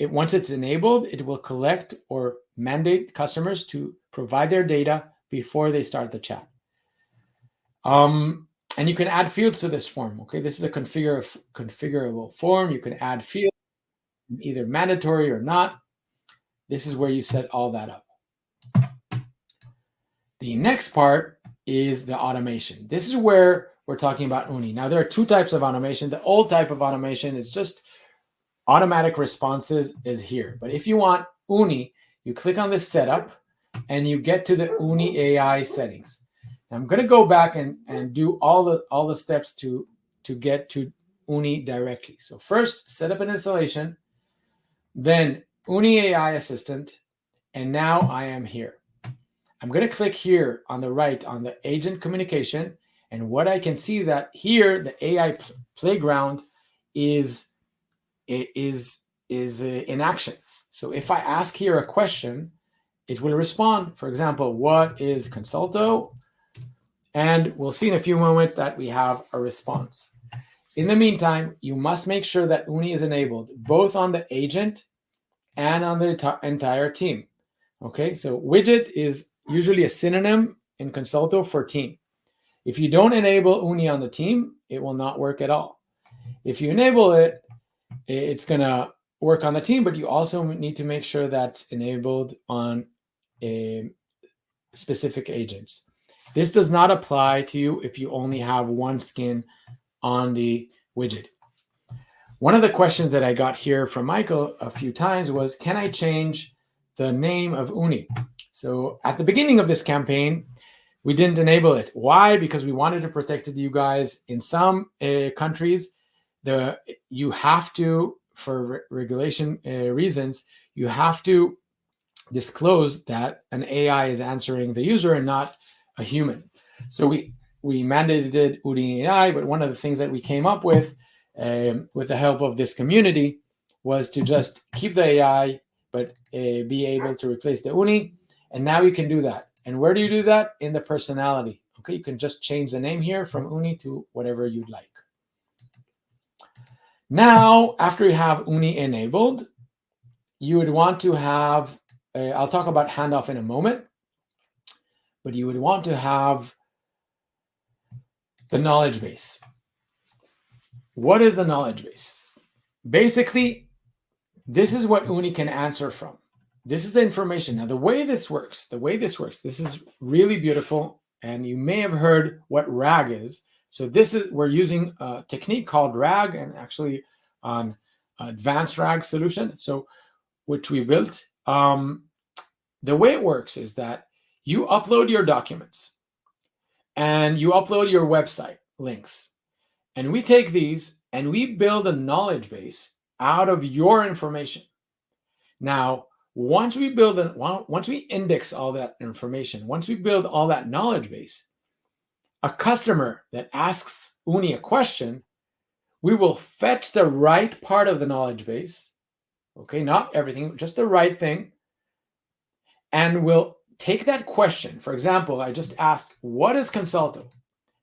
Once it's enabled, it will collect or mandate customers to provide their data before they start the chat. And you can add fields to this form. Okay, this is a configurable form. You can add fields, either mandatory or not. This is where you set all that up. The next part is the automation. This is where we're talking about Uni. Now, there are two types of automation. The old type of automation is just automatic responses is here. But if you want Uni, you click on this setup and you get to the Uni AI settings. Now, I'm going to go back and do all the steps to get to Uni directly. So first, set up an installation, then Uni AI Assistant, and now I am here. I'm going to click here on the right on the agent communication, and what I can see that here the AI playground is in action. So if I ask here a question, it will respond. For example, what is Consolto? And we'll see in a few moments that we have a response. In the meantime, you must make sure that Uni is enabled both on the agent and on the entire team. Okay, so widget is usually a synonym in Consolto for team. If you don't enable Uni on the team, it will not work at all. If you enable it, it's going to work on the team, but you also need to make sure that's enabled on specific agents. This does not apply to you if you only have one skin on the widget. One of the questions that I got here from Michael a few times was, can I change the name of Uni? So at the beginning of this campaign, we didn't enable it. Why? Because we wanted to protect you guys. In some countries, you have to, for regulation reasons, you have to disclose that an AI is answering the user and not a human. So we mandated Uni AI, but one of the things that we came up with the help of this community was to just keep the AI, but be able to replace the Uni. And now you can do that. And where do you do that? In the personality. Okay, you can just change the name here from Uni to whatever you'd like. Now, after you have Uni enabled, you would want to have, I'll talk about handoff in a moment, but you would want to have the knowledge base. What is the knowledge base? Basically, this is what Uni can answer from. This is the information. Now, the way this works, this is really beautiful. And you may have heard what RAG is. So we're using a technique called RAG, and actually on advanced RAG solution, which we built. The way it works is that you upload your documents and you upload your website links. And we take these and we build a knowledge base out of your information. Now, once we index all that information, once we build all that knowledge base, a customer that asks Uni a question, we will fetch the right part of the knowledge base. Okay, not everything, just the right thing. And we'll take that question. For example, I just asked, what is Consolto?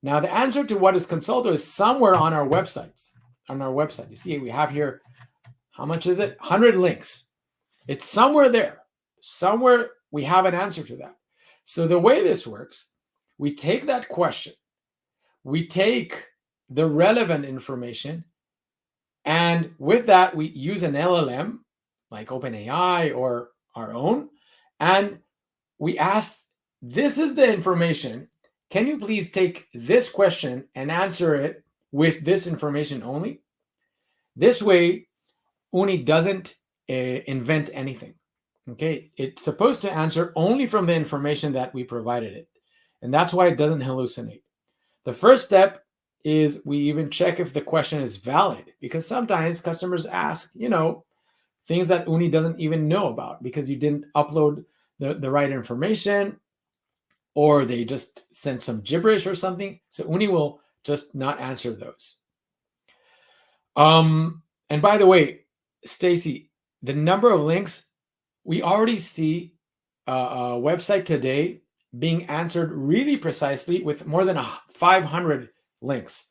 Now, the answer to what is Consolto is somewhere on our websites. On our website, you see, we have here, how much is it? 100 links. It's somewhere there. Somewhere we have an answer to that. So the way this works, we take that question, we take the relevant information, and with that, we use an LLM, like OpenAI or our own, and we ask, this is the information. Can you please take this question and answer it with this information only? This way, Uni doesn't invent anything. Okay, it's supposed to answer only from the information that we provided it. And that's why it doesn't hallucinate. The first step is we even check if the question is valid, because sometimes customers ask, things that Uni doesn't even know about because you didn't upload the right information, or they just sent some gibberish or something. So Uni will just not answer those. And by the way, Stacy, the number of links, we already see a website today being answered really precisely with more than 500 links.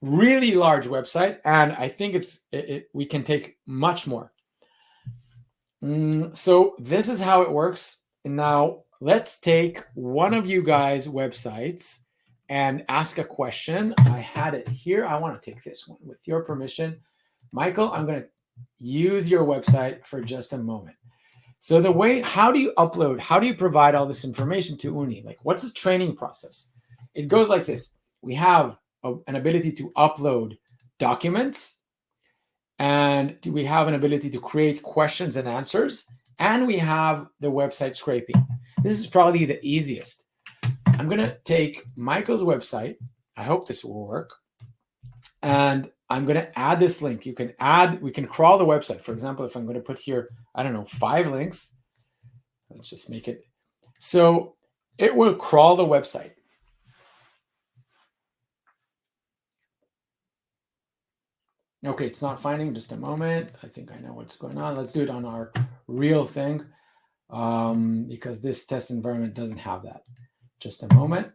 Really large website, and I think we can take much more. So this is how it works. And now let's take one of you guys' websites and ask a question. I had it here. I want to take this one with your permission. Michael, I'm going to use your website for just a moment. So the way, how do you upload, how do you provide all this information to Uni? Like, what's the training process? It goes like this. We have an ability to upload documents, and we have an ability to create questions and answers, and we have the website scraping. This is probably the easiest. I'm going to take Michael's website. I hope this will work. And I'm going to add this link. We can crawl the website. For example, if I'm going to put here, I don't know, 5 links. Let's just make it. So it will crawl the website. Okay, it's not finding. Just a moment. I think I know what's going on. Let's do it on our real thing, because this test environment doesn't have that. Just a moment.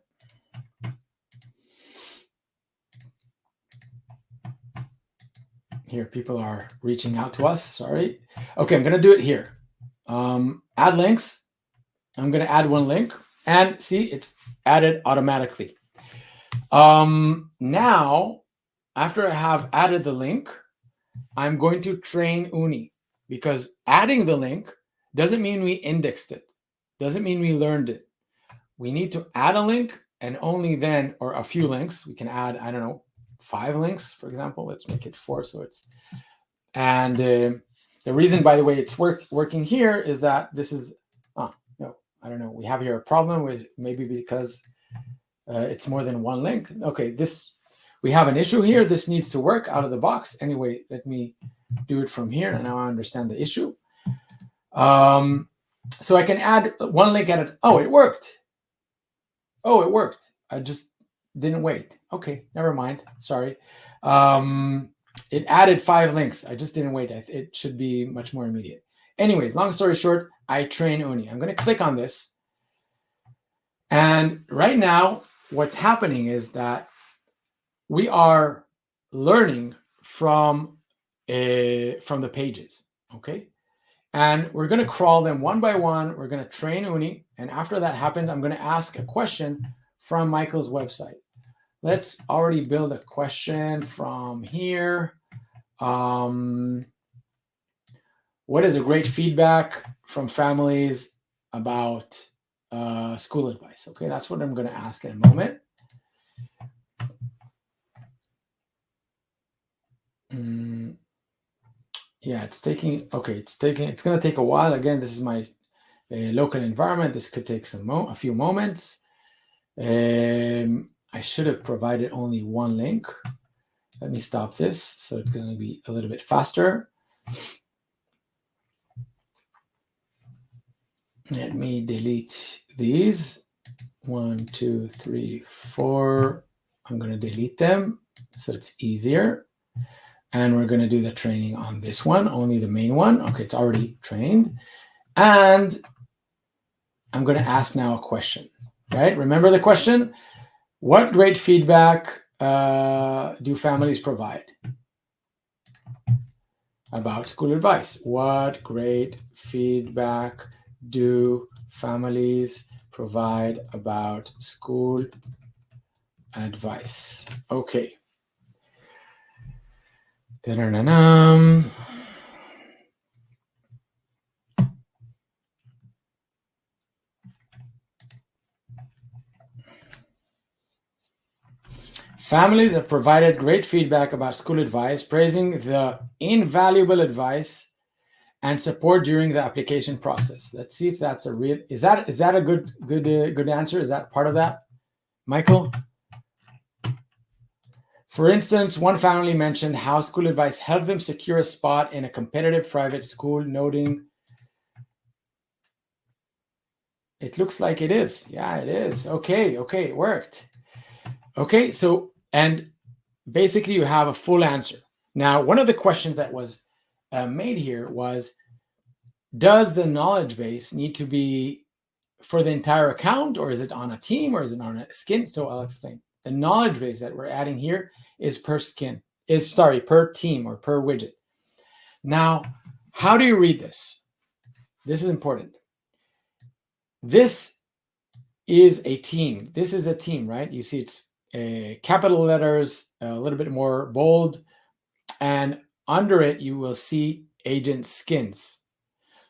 Here, people are reaching out to us. Sorry. Okay, I'm going to do it here. Add links. I'm going to add one link. And see, it's added automatically. Now, after I have added the link, I'm going to train Uni, because adding the link doesn't mean we indexed it. Doesn't mean we learned it. We need to add a link, and only then, or a few links, we can add, I don't know, 5 links, for example. Let's make it 4. So it's, and the reason, by the way, it's working here is that this is, no, I don't know. We have here a problem with, maybe because it's more than one link. Okay, we have an issue here. This needs to work out of the box. Anyway, let me do it from here. And now I understand the issue. So I can add one link at it. Oh, it worked. Oh, it worked. I just didn't wait. Okay, never mind. Sorry. It added 5 links. I just didn't wait. It should be much more immediate. Anyways, long story short, I train Uni. I'm going to click on this. And right now, what's happening is that we are learning from the pages, okay? And we're going to crawl them one by one. We're going to train Uni. And after that happens, I'm going to ask a question from Michael's website. Let's already build a question from here. What is a great feedback from families about school advice? Okay, that's what I'm going to ask in a moment. Yeah, it's taking, okay, it's going to take a while. Again, this is my local environment. This could take a few moments. I should have provided only one link. Let me stop this, so it's going to be a little bit faster. Let me delete these. 1, 2, 3, 4. I'm going to delete them so it's easier. And we're going to do the training on this one, only the main one. Okay, it's already trained. And I'm going to ask now a question, right? Remember the question? What great feedback do families provide about school advice? What great feedback do families provide about school advice? Okay. Da-da-da-dum. Families have provided great feedback about school advice, praising the invaluable advice and support during the application process. Let's see if that's a real. Is that a good answer? Is that part of that, Michael? For instance, one family mentioned how school advice helped them secure a spot in a competitive private school, noting It looks like it is. Yeah, it is. Okay, it worked. Okay, so, and basically you have a full answer. Now, one of the questions that was made here was, does the knowledge base need to be for the entire account, or is it on a team, or is it on a skin? So I'll explain. The knowledge base that we're adding here is per team or per widget. Now, how do you read this? This is important. This is a team. This is a team, right? You see it's capital letters, a little bit more bold, and under it, you will see agent skins.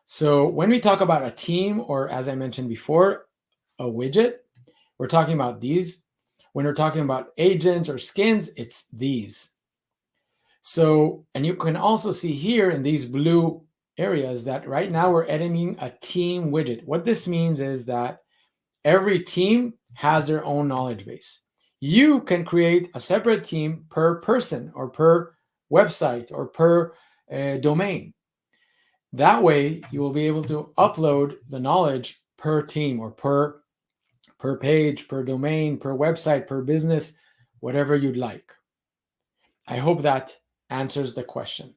So when we talk about a team, or as I mentioned before, a widget, we're talking about these. When we're talking about agents or skins, it's these. So, and you can also see here in these blue areas that right now we're editing a team widget. What this means is that every team has their own knowledge base. You can create a separate team per person or per website or per domain. That way, you will be able to upload the knowledge per team or per page, per domain, per website, per business, whatever you'd like. I hope that answers the question.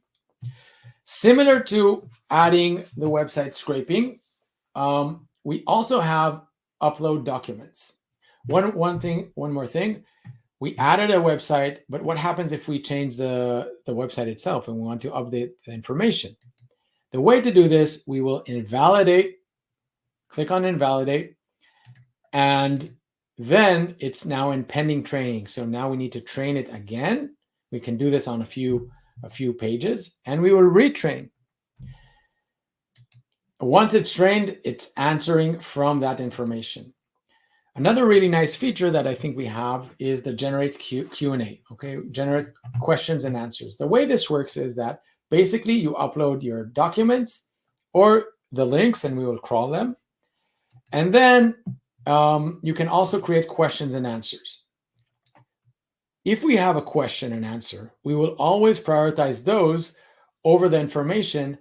Similar to adding the website scraping, we also have upload documents. One more thing. We added a website, but what happens if we change the website itself and we want to update the information? The way to do this, we will invalidate, click on invalidate, and then it's now in pending training. So now we need to train it again. We can do this on a few pages, and we will retrain. Once it's trained, it's answering from that information. Another really nice feature that I think we have is the generate Q&A, okay? Generate questions and answers. The way this works is that basically you upload your documents or the links and we will crawl them. And then you can also create questions and answers. If we have a question and answer, we will always prioritize those over the information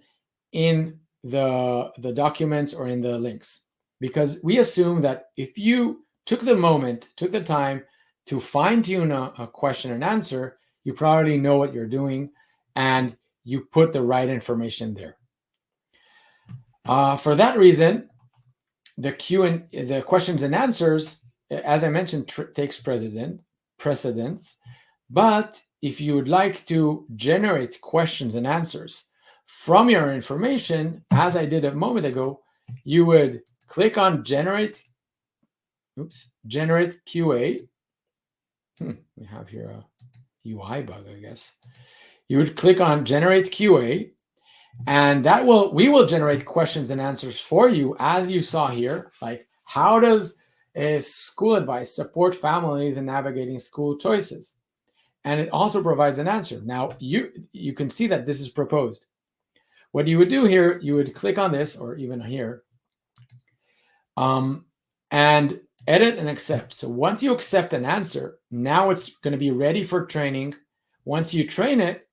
in the documents or in the links, because we assume that if you took the time to fine-tune a question and answer, you probably know what you're doing and you put the right information there. For that reason, the questions and answers, as I mentioned, takes precedence. But if you would like to generate questions and answers from your information, as I did a moment ago, you would click on generate QA. We have here a UI bug, I guess. You would click on generate QA, and we will generate questions and answers for you, as you saw here, like how does school advice support families in navigating school choices? And it also provides an answer. Now, you can see that this is proposed. What you would do here, you would click on this, or even here, and edit and accept. So once you accept an answer, now it's going to be ready for training. Once you train it,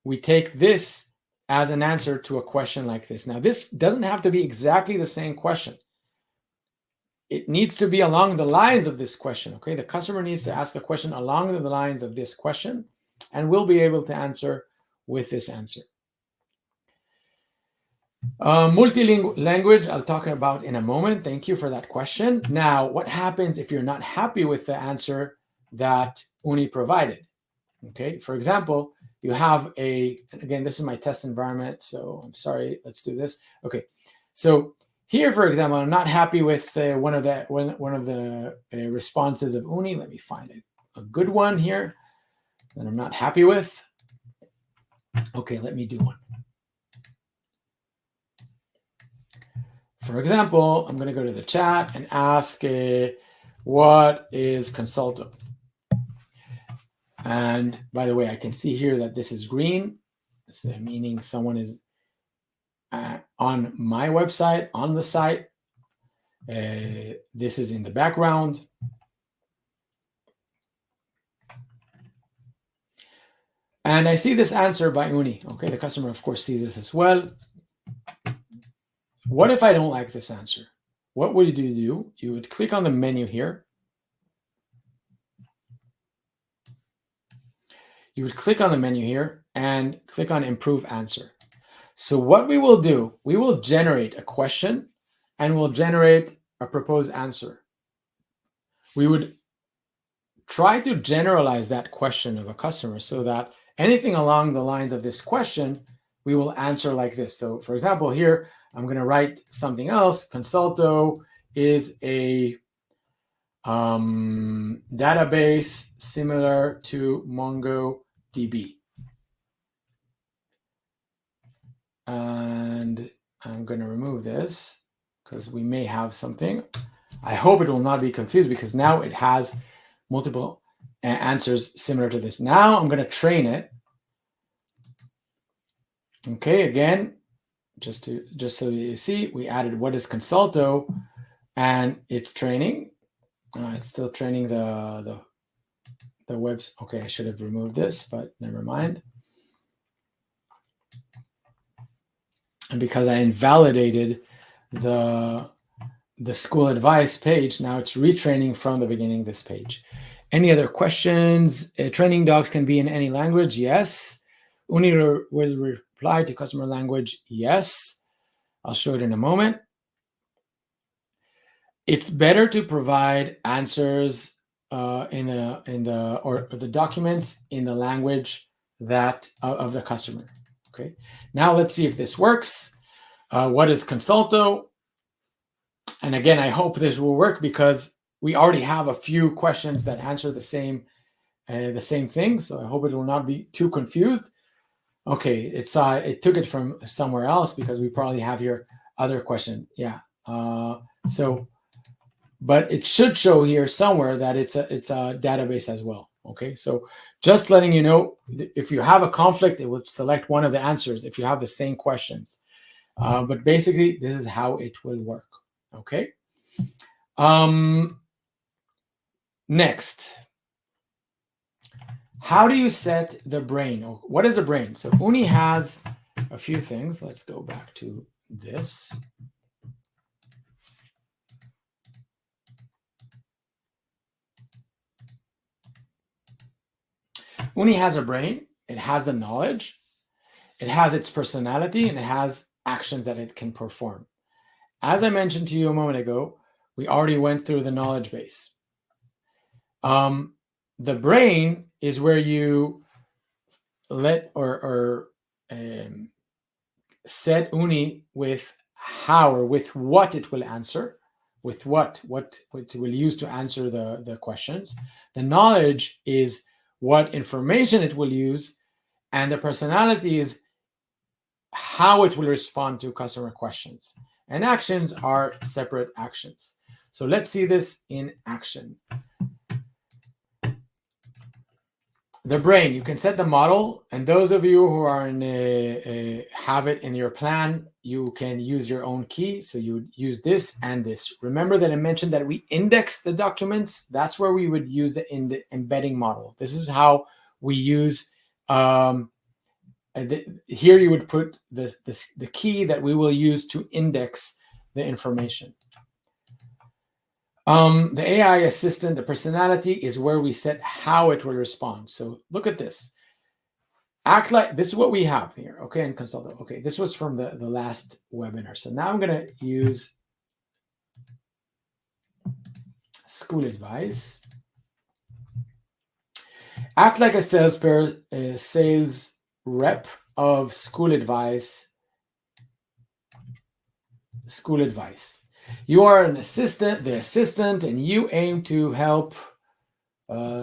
we take this as an answer to a question like this. Now, this doesn't have to be exactly the same question. It needs to be along the lines of this question, okay? The customer needs to ask a question along the lines of this question, and we'll be able to answer with this answer. Multilingual language, I'll talk about in a moment. Thank you for that question. Now, what happens if you're not happy with the answer that Uni provided? Okay, for example, you have again, this is my test environment, so I'm sorry, let's do this. Okay, so here, for example, I'm not happy with one of the responses of Uni. Let me find a good one here that I'm not happy with. Okay, let me do one. For example, I'm going to go to the chat and ask, what is Consolto? And by the way, I can see here that this is green, so meaning someone is on my website, on the site. This is in the background. And I see this answer by Uni. Okay, the customer, of course, sees this as well. What if I don't like this answer? what would you do? You would click on the menu here. You would click on the menu here and click on Improve Answer. So what we will do, we will generate a question and we'll generate a proposed answer. We would try to generalize that question of a customer so that anything along the lines of this question, we will answer like this. So for example, here, I'm going to write something else. Consolto is a database similar to MongoDB. And I'm going to remove this because we may have something. I hope it will not be confused because now it has multiple answers similar to this. Now I'm going to train it. Okay, again, just so you see, we added what is Consolto, and it's training. It's still training the webs. Okay, I should have removed this, but never mind. And because I invalidated the school advice page, now it's retraining from the beginning this page. Any other questions? Training docs can be in any language. Yes. Uni will reply to customer language. Yes. I'll show it in a moment. It's better to provide answers or the documents in the language that of the customer. Okay. Now let's see if this works. What is Consolto? And again, I hope this will work because we already have a few questions that answer the same thing. So I hope it will not be too confused. Okay, it took it from somewhere else because we probably have here other questions. Yeah. But it should show here somewhere that it's a database as well. Okay, so just letting you know, if you have a conflict, it will select one of the answers if you have the same questions. But basically, this is how it will work. Okay. Next, how do you set the brain? What is a brain? So Uni has a few things. Let's go back to this. Uni has a brain. It has the knowledge. It has its personality, and it has actions that it can perform. As I mentioned to you a moment ago, we already went through the knowledge base. The brain is where you let or set Uni with how or with what it will answer, with what it will use to answer the questions. The knowledge is what information it will use, and the personality is how it will respond to customer questions. And actions are separate actions. So let's see this in action. The brain, you can set the model, and those of you who are have it in your plan, you can use your own key. So you would use this and this. Remember that I mentioned that we index the documents. That's where we would use the embedding model. This is how we use. Here you would put the key that we will use to index the information. The AI assistant, the personality, is where we set how it will respond. So look at this. Act like this is what we have here. Okay, and Consolto. Okay, this was from the last webinar. So now I'm going to use school advice. Act like a sales rep of school advice. School advice. You are the assistant, and you aim to help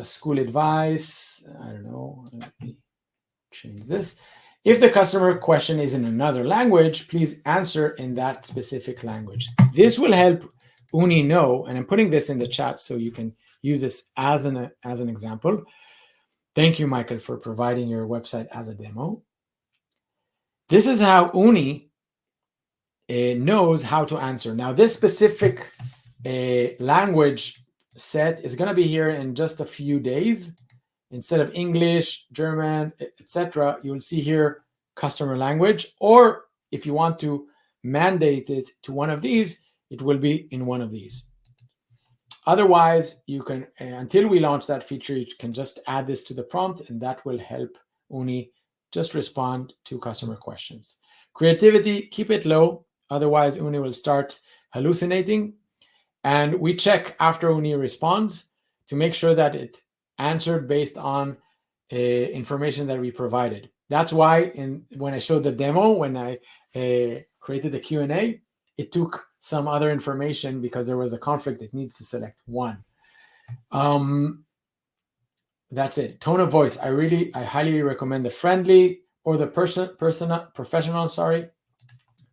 school advice. I don't know. Let me change this. If the customer question is in another language, please answer in that specific language. This will help Uni know, and I'm putting this in the chat so you can use this as an example. Thank you, Michael, for providing your website as a demo. This is how Uni knows how to answer. Now, this specific language set is going to be here in just a few days. Instead of English, German, etc., you will see here customer language. Or if you want to mandate it to one of these, it will be in one of these. Otherwise, you can, until we launch that feature, you can just add this to the prompt, and that will help Uni just respond to customer questions. Creativity, keep it low. Otherwise, Uni will start hallucinating. And we check after Uni responds to make sure that it answered based on information that we provided. That's why when I showed the demo, when I created the Q&A, it took some other information because there was a conflict. It needs to select one. That's it. Tone of voice. I highly recommend the friendly or the professional. Sorry,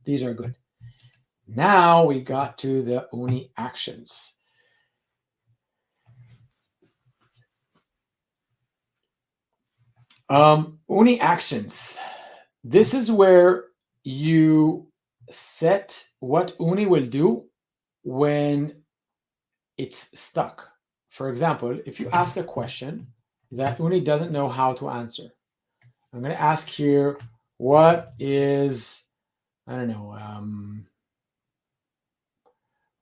these are good. Now we got to the Uni actions. Uni actions. This is where you set what Uni will do when it's stuck. For example, if you ask a question that Uni doesn't know how to answer, I'm going to ask here, what is, I don't know,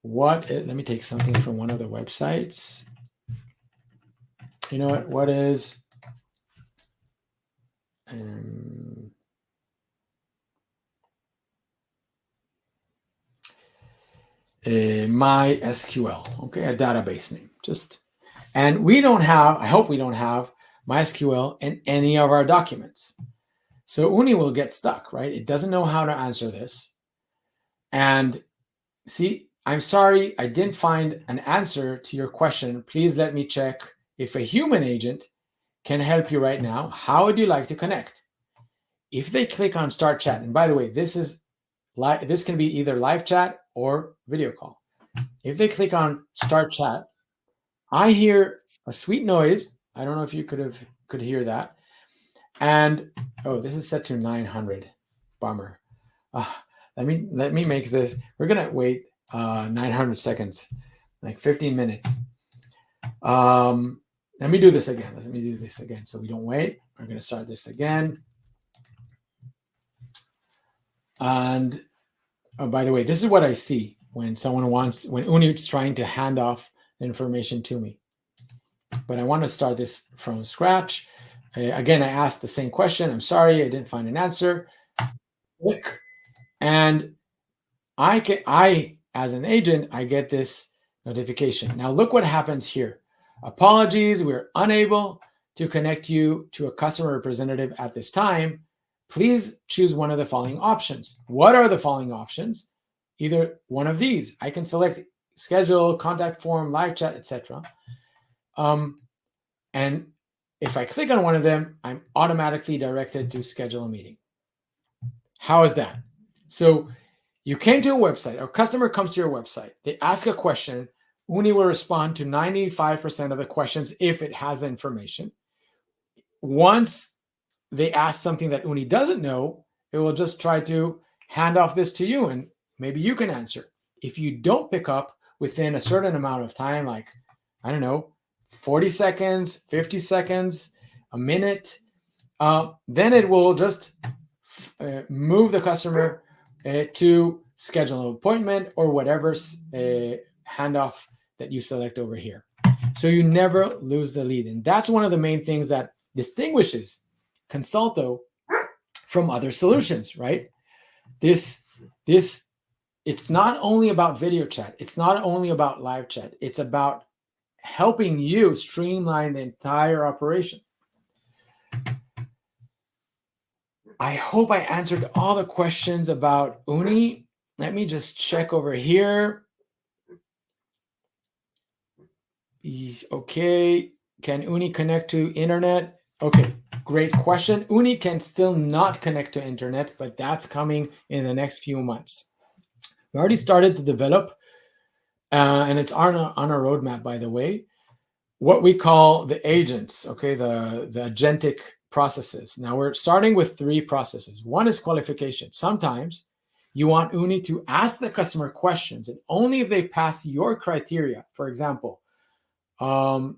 let me take something from one of the websites. You know what is MySQL, okay, a database name. And we don't have, I hope we don't have MySQL in any of our documents. So Uni will get stuck, right? It doesn't know how to answer this. And see, I'm sorry, I didn't find an answer to your question. Please let me check if a human agent can help you right now. How would you like to connect? If they click on Start Chat, and by the way, this can be either live chat or video call. If they click on Start Chat, I hear a sweet noise. I don't know if you could hear that. And oh, this is set to 900. Bummer. Let me make this. We're gonna wait 900 seconds, like 15 minutes. Let me do this again. Let me do this again so we don't wait. We're gonna start this again. And oh, by the way, this is what I see when Uni is trying to hand off information to me. But I want to start this from scratch. Again, I asked the same question. I'm sorry, I didn't find an answer. Click. And I, as an agent, I get this notification. Now look what happens here. Apologies, we're unable to connect you to a customer representative at this time. Please choose one of the following options. What are the following options? Either one of these. I can select schedule, contact form, live chat, etc. And if I click on one of them, I'm automatically directed to schedule a meeting. How is that? So you came to a website, or a customer comes to your website, they ask a question, Uni will respond to 95% of the questions if it has the information. Once they ask something that Uni doesn't know, it will just try to hand off this to you and maybe you can answer. If you don't pick up within a certain amount of time, like, I don't know, 40 seconds, 50 seconds, a minute, then it will just move the customer to schedule an appointment or whatever handoff that you select over here. So you never lose the lead. And that's one of the main things that distinguishes Consolto from other solutions, right? This it's not only about video chat. It's not only about live chat. It's about helping you streamline the entire operation. I hope I answered all the questions about Uni. Let me just check over here. Okay, can Uni connect to internet? Okay, great question. Uni can still not connect to internet, but that's coming in the next few months. We already started to develop, and it's on a roadmap, by the way, what we call the agents, okay, the agentic processes. Now we're starting with 3 processes. One is qualification. Sometimes you want Uni to ask the customer questions, and only if they pass your criteria. For example,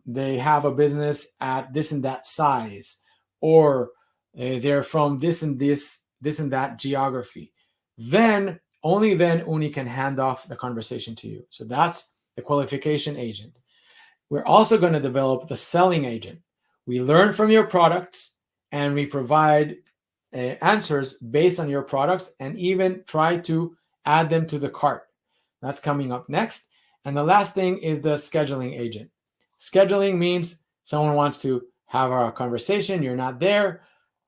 they have a business at this and that size, or they're from this and that geography. Then only then Uni can hand off the conversation to you. So that's the qualification agent. We're also going to develop the selling agent. We learn from your products and we provide answers based on your products and even try to add them to the cart. That's coming up next. And the last thing is the scheduling agent. Scheduling means someone wants to have a conversation, you're not there,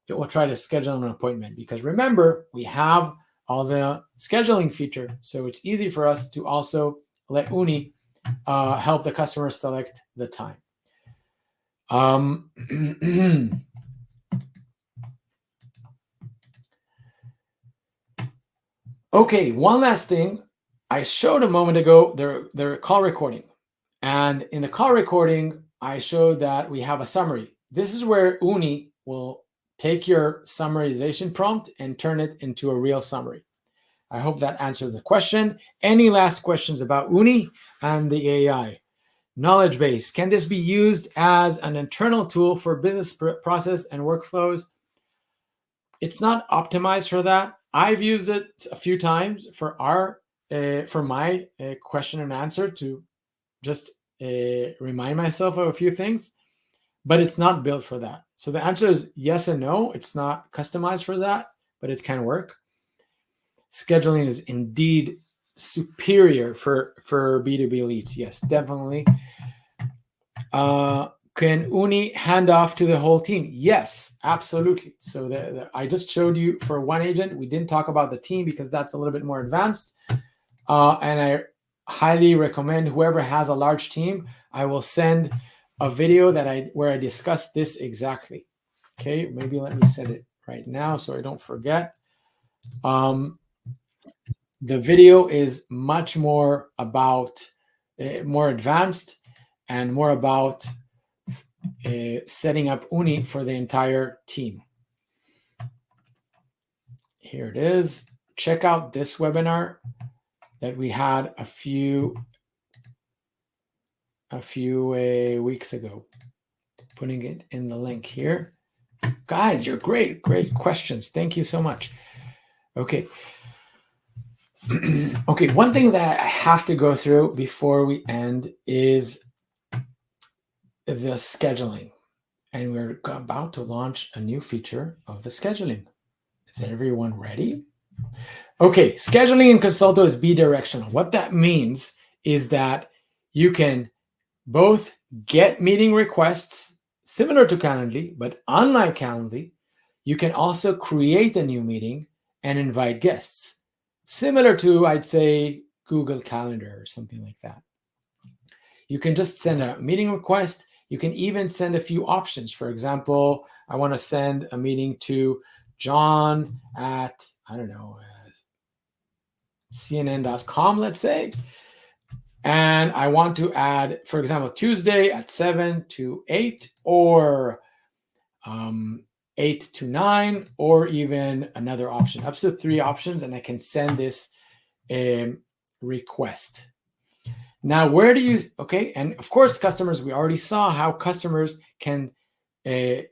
it will try to schedule an appointment. Because remember, we have all the scheduling feature, so it's easy for us to also let Uni help the customer select the time. Okay, one last thing. I showed a moment ago their call recording. And in the call recording, I showed that we have a summary. This is where Uni will take your summarization prompt and turn it into a real summary. I hope that answers the question. Any last questions about Uni and the AI? Knowledge base. Can this be used as an internal tool for business process and workflows? It's not optimized for that. I've used it a few times for my question and answer to just remind myself of a few things, but it's not built for that. So the answer is yes and no. It's not customized for that, but it can work. Scheduling is indeed superior for B2B leads. Yes, definitely. Can Uni hand off to the whole team? Yes, absolutely. So I just showed you for one agent. We didn't talk about the team because that's a little bit more advanced. And I highly recommend whoever has a large team, I will send a video where I discuss this exactly. Okay, maybe let me set it right now so I don't forget. The video is much more about more advanced and more about setting up Uni for the entire team. Here it is. Check out this webinar that we had a few weeks ago. Putting it in the link here. Guys, you're great questions. Thank you so much. Okay. Okay, one thing that I have to go through before we end is the scheduling. And we're about to launch a new feature of the scheduling. Is everyone ready? Okay, scheduling in Consolto is bidirectional. What that means is that you can both get meeting requests similar to Calendly, but unlike Calendly, you can also create a new meeting and invite guests. Similar to, I'd say, Google Calendar or something like that. You can just send a meeting request. You can even send a few options. For example, I want to send a meeting to John at, I don't know, CNN.com, let's say. And I want to add, for example, Tuesday at 7 to 8 or 8 to 9 or even another option. Up to 3 options, and I can send this request. Now, where do you, okay, and of course, customers, we already saw how customers can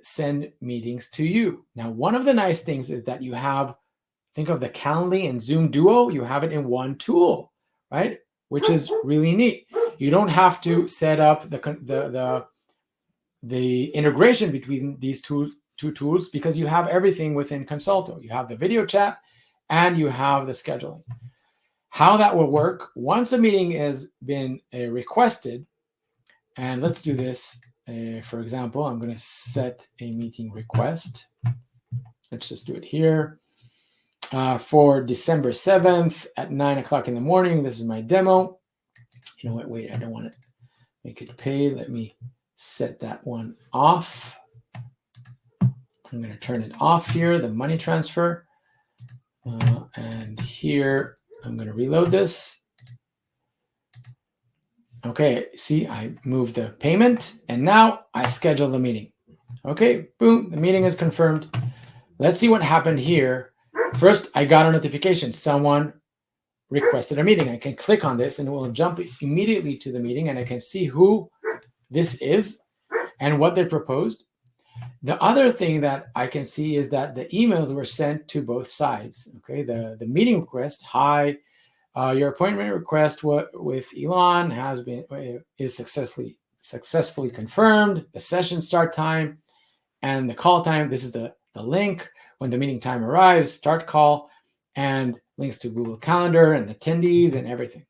send meetings to you. Now, one of the nice things is that you have, think of the Calendly and Zoom Duo, you have it in one tool, right? Which is really neat. You don't have to set up the integration between these two tools because you have everything within Consolto. You have the video chat and you have the scheduling. How that will work, once a meeting has been requested, and let's do this. For example, I'm going to set a meeting request. Let's just do it here. For December 7th at 9 o'clock in the morning. This is my demo. You know what? Wait, I don't want to make it paid. Let me set that one off. I'm going to turn it off here, the money transfer. And here, I'm going to reload this. Okay, see, I moved the payment, and now I schedule the meeting. Okay, boom, the meeting is confirmed. Let's see what happened here. First, I got a notification. Someone requested a meeting. I can click on this, and it will jump immediately to the meeting, and I can see who this is and what they proposed. The other thing that I can see is that the emails were sent to both sides. Okay, the meeting request, hi, your appointment request with Elon is successfully confirmed. The session start time and the call time. This is the link when the meeting time arrives. Start call and links to Google Calendar and attendees and everything.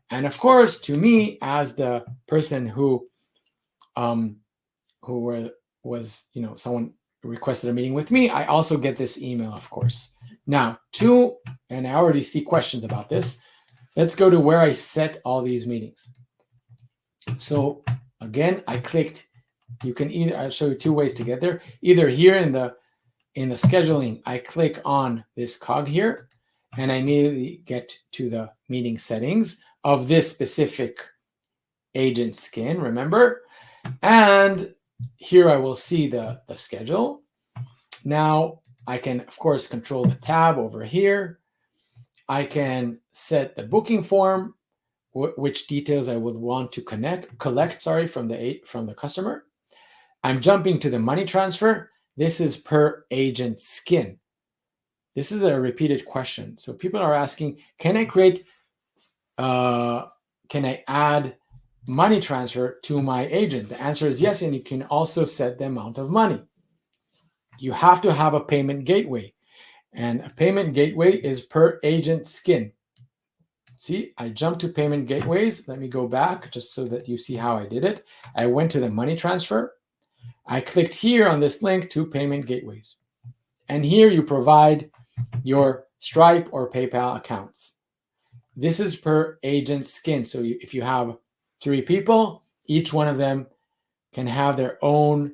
And of course, to me as the person who was someone requested a meeting with me, I also get this email, of course. Now, and I already see questions about this. Let's go to where I set all these meetings. So again, I clicked. I'll show you two ways to get there. Either here in the scheduling, I click on this cog here, and I immediately get to the meeting settings of this specific agent skin, remember? And here I will see the schedule. Now I can, of course, control the tab over here. I can set the booking form, which details I would want to collect from the customer. I'm jumping to the money transfer. This is per agent skin. This is a repeated question. So people are asking, can I add money transfer to my agent? The answer is yes, and you can also set the amount of money. You have to have a payment gateway, and a payment gateway is per agent skin. See, I jumped to payment gateways. Let me go back just so that you see how I did it. I went to the money transfer. I clicked here on this link to payment gateways. And here you provide your Stripe or PayPal accounts. This is per agent skin. So if you have 3 people, each one of them can have their own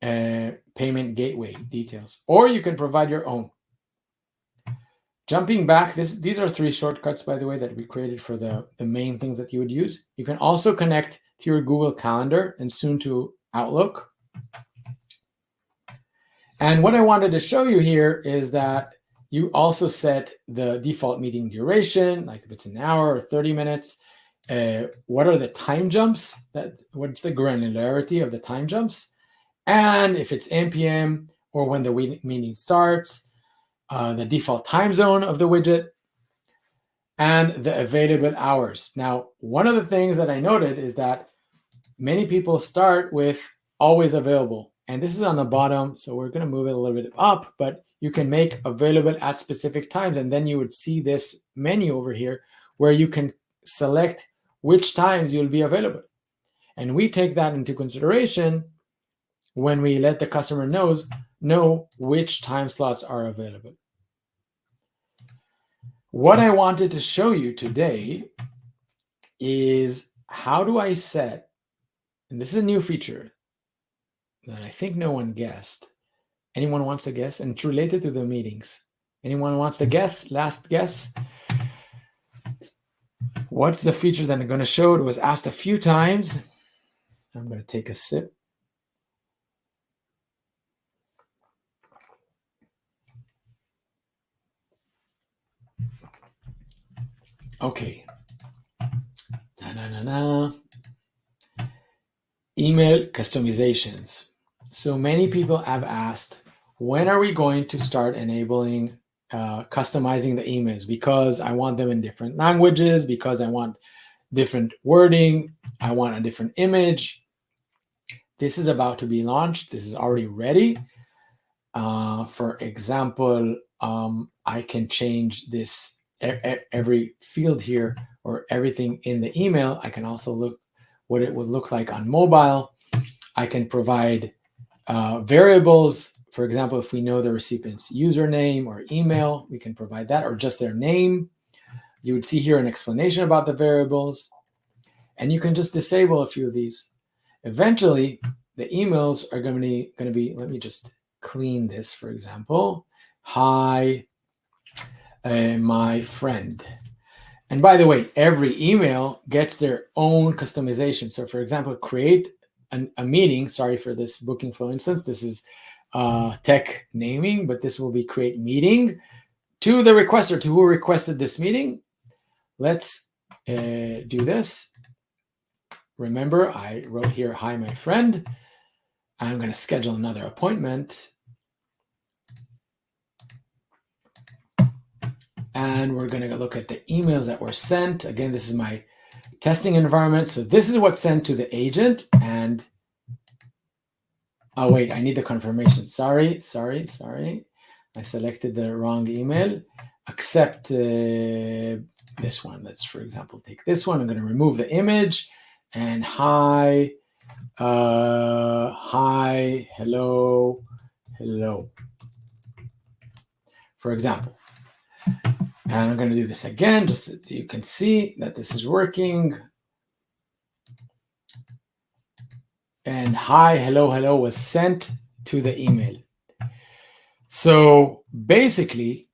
payment gateway details, or you can provide your own. Jumping back, these are 3 shortcuts, by the way, that we created for the main things that you would use. You can also connect to your Google Calendar and soon to Outlook. And what I wanted to show you here is that you also set the default meeting duration, like if it's an hour or 30 minutes. What are the time jumps? What's the granularity of the time jumps? And if it's NPM or when the meeting starts, the default time zone of the widget, and the available hours. Now, one of the things that I noted is that many people start with always available. And this is on the bottom, so we're going to move it a little bit up, but you can make available at specific times. And then you would see this menu over here where you can select which times you'll be available. And we take that into consideration when we let the customer know which time slots are available. What I wanted to show you today is how do I set, and this is a new feature that I think no one guessed. Anyone wants to guess? And it's related to the meetings. Anyone wants to guess? Last guess? What's the feature that I'm going to show? It was asked a few times. I'm going to take a sip. Okay. Email customizations. So many people have asked, when are we going to start enabling customizing the emails? Because I want them in different languages, because I want different wording, I want a different image. This is about to be launched. This is already ready. For example, I can change this every field here or everything in the email. I can also look what it would look like on mobile. I can provide variables. For example, if we know the recipient's username or email, we can provide that, or just their name. You would see here an explanation about the variables, and you can just disable a few of these. Eventually, the emails are going to be, let me just clean this, for example. Hi, my friend. And by the way, every email gets their own customization. So for example, create a meeting. Sorry for this booking flow instance. This is tech naming, but this will be create meeting to the requester, to who requested this meeting. Let's do this. Remember, I wrote here, hi, my friend. I'm going to schedule another appointment. And we're going to look at the emails that were sent. Again, this is my testing environment. So this is what's sent to the agent. And oh, wait, I need the confirmation. Sorry. I selected the wrong email. Accept this one. Let's, for example, take this one. I'm going to remove the image. And hi, hello, for example. And I'm going to do this again, just so you can see that this is working. And hi, hello was sent to the email. So basically,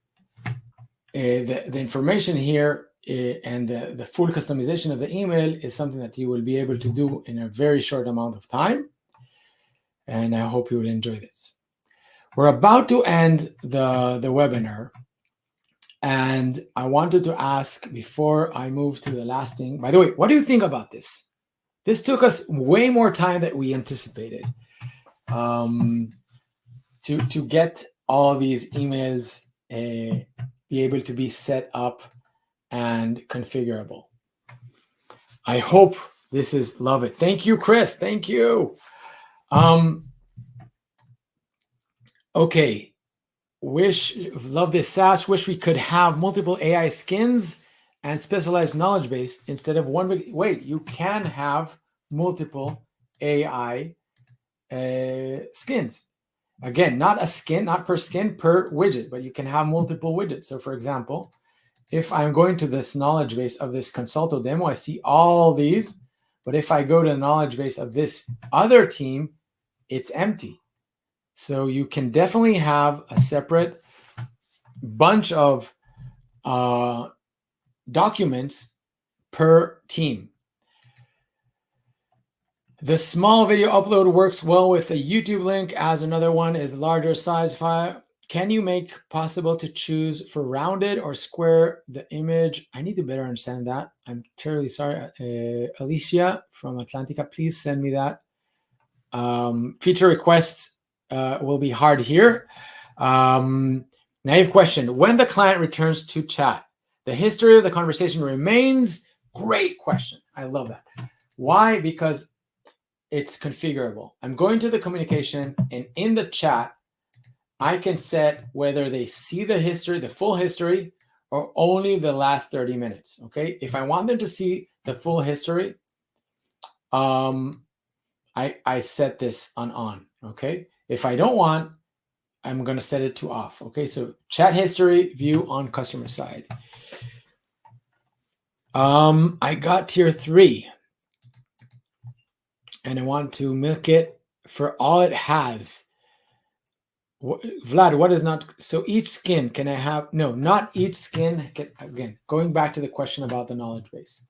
the information here and the full customization of the email is something that you will be able to do in a very short amount of time. And I hope you will enjoy this. We're about to end the webinar. And I wanted to ask before I move to the last thing, by the way, what do you think about this? This took us way more time than we anticipated to get all these emails be able to be set up and configurable. I hope this is love it. Thank you, Chris. Thank you. Okay. Love this SaaS. Wish we could have multiple AI skins and specialized knowledge base instead of one. Wait, you can have multiple AI skins. Again, not a skin, not per skin, per widget, but you can have multiple widgets. So for example, if I'm going to this knowledge base of this Consolto demo, I see all these, but if I go to the knowledge base of this other team, it's empty. So you can definitely have a separate bunch of documents per team. The small video upload works well with a YouTube link, as another one is larger size file. Can you make possible to choose for rounded or square the image? I need to better understand that. I'm terribly sorry. Alicia from Atlantica, please send me that. Feature requests will be hard here. Naive question. When the client returns to chat, the history of the conversation remains? Great question. I love that. Why? Because it's configurable. I'm going to the communication, and in the chat, I can set whether they see the history, the full history, or only the last 30 minutes. Okay. If I want them to see the full history, I set this on. Okay. If I don't want, I'm going to set it to off. Okay. So chat history view on customer side. I got tier 3 and I want to milk it for all it has. Vlad, what is not? So each skin, can I have? No, not each skin. Again, going back to the question about the knowledge base.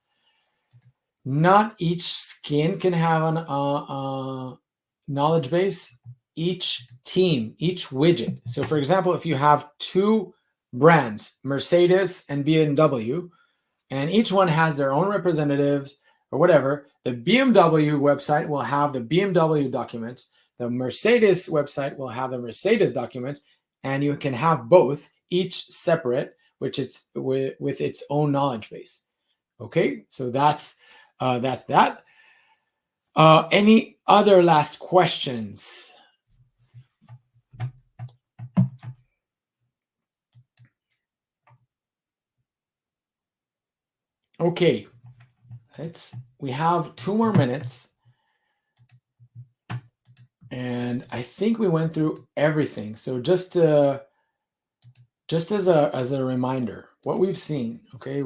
Not each skin can have a knowledge base. Each team, each widget. So for example, if you have two brands, Mercedes and BMW, and each one has their own representatives or whatever, the BMW website will have the BMW documents. The Mercedes website will have the Mercedes documents, and you can have both, each separate, which it's with its own knowledge base. Okay, so that's that. Any other last questions? Okay, we have 2 more minutes. And I think we went through everything. So just as a reminder, what we've seen, okay,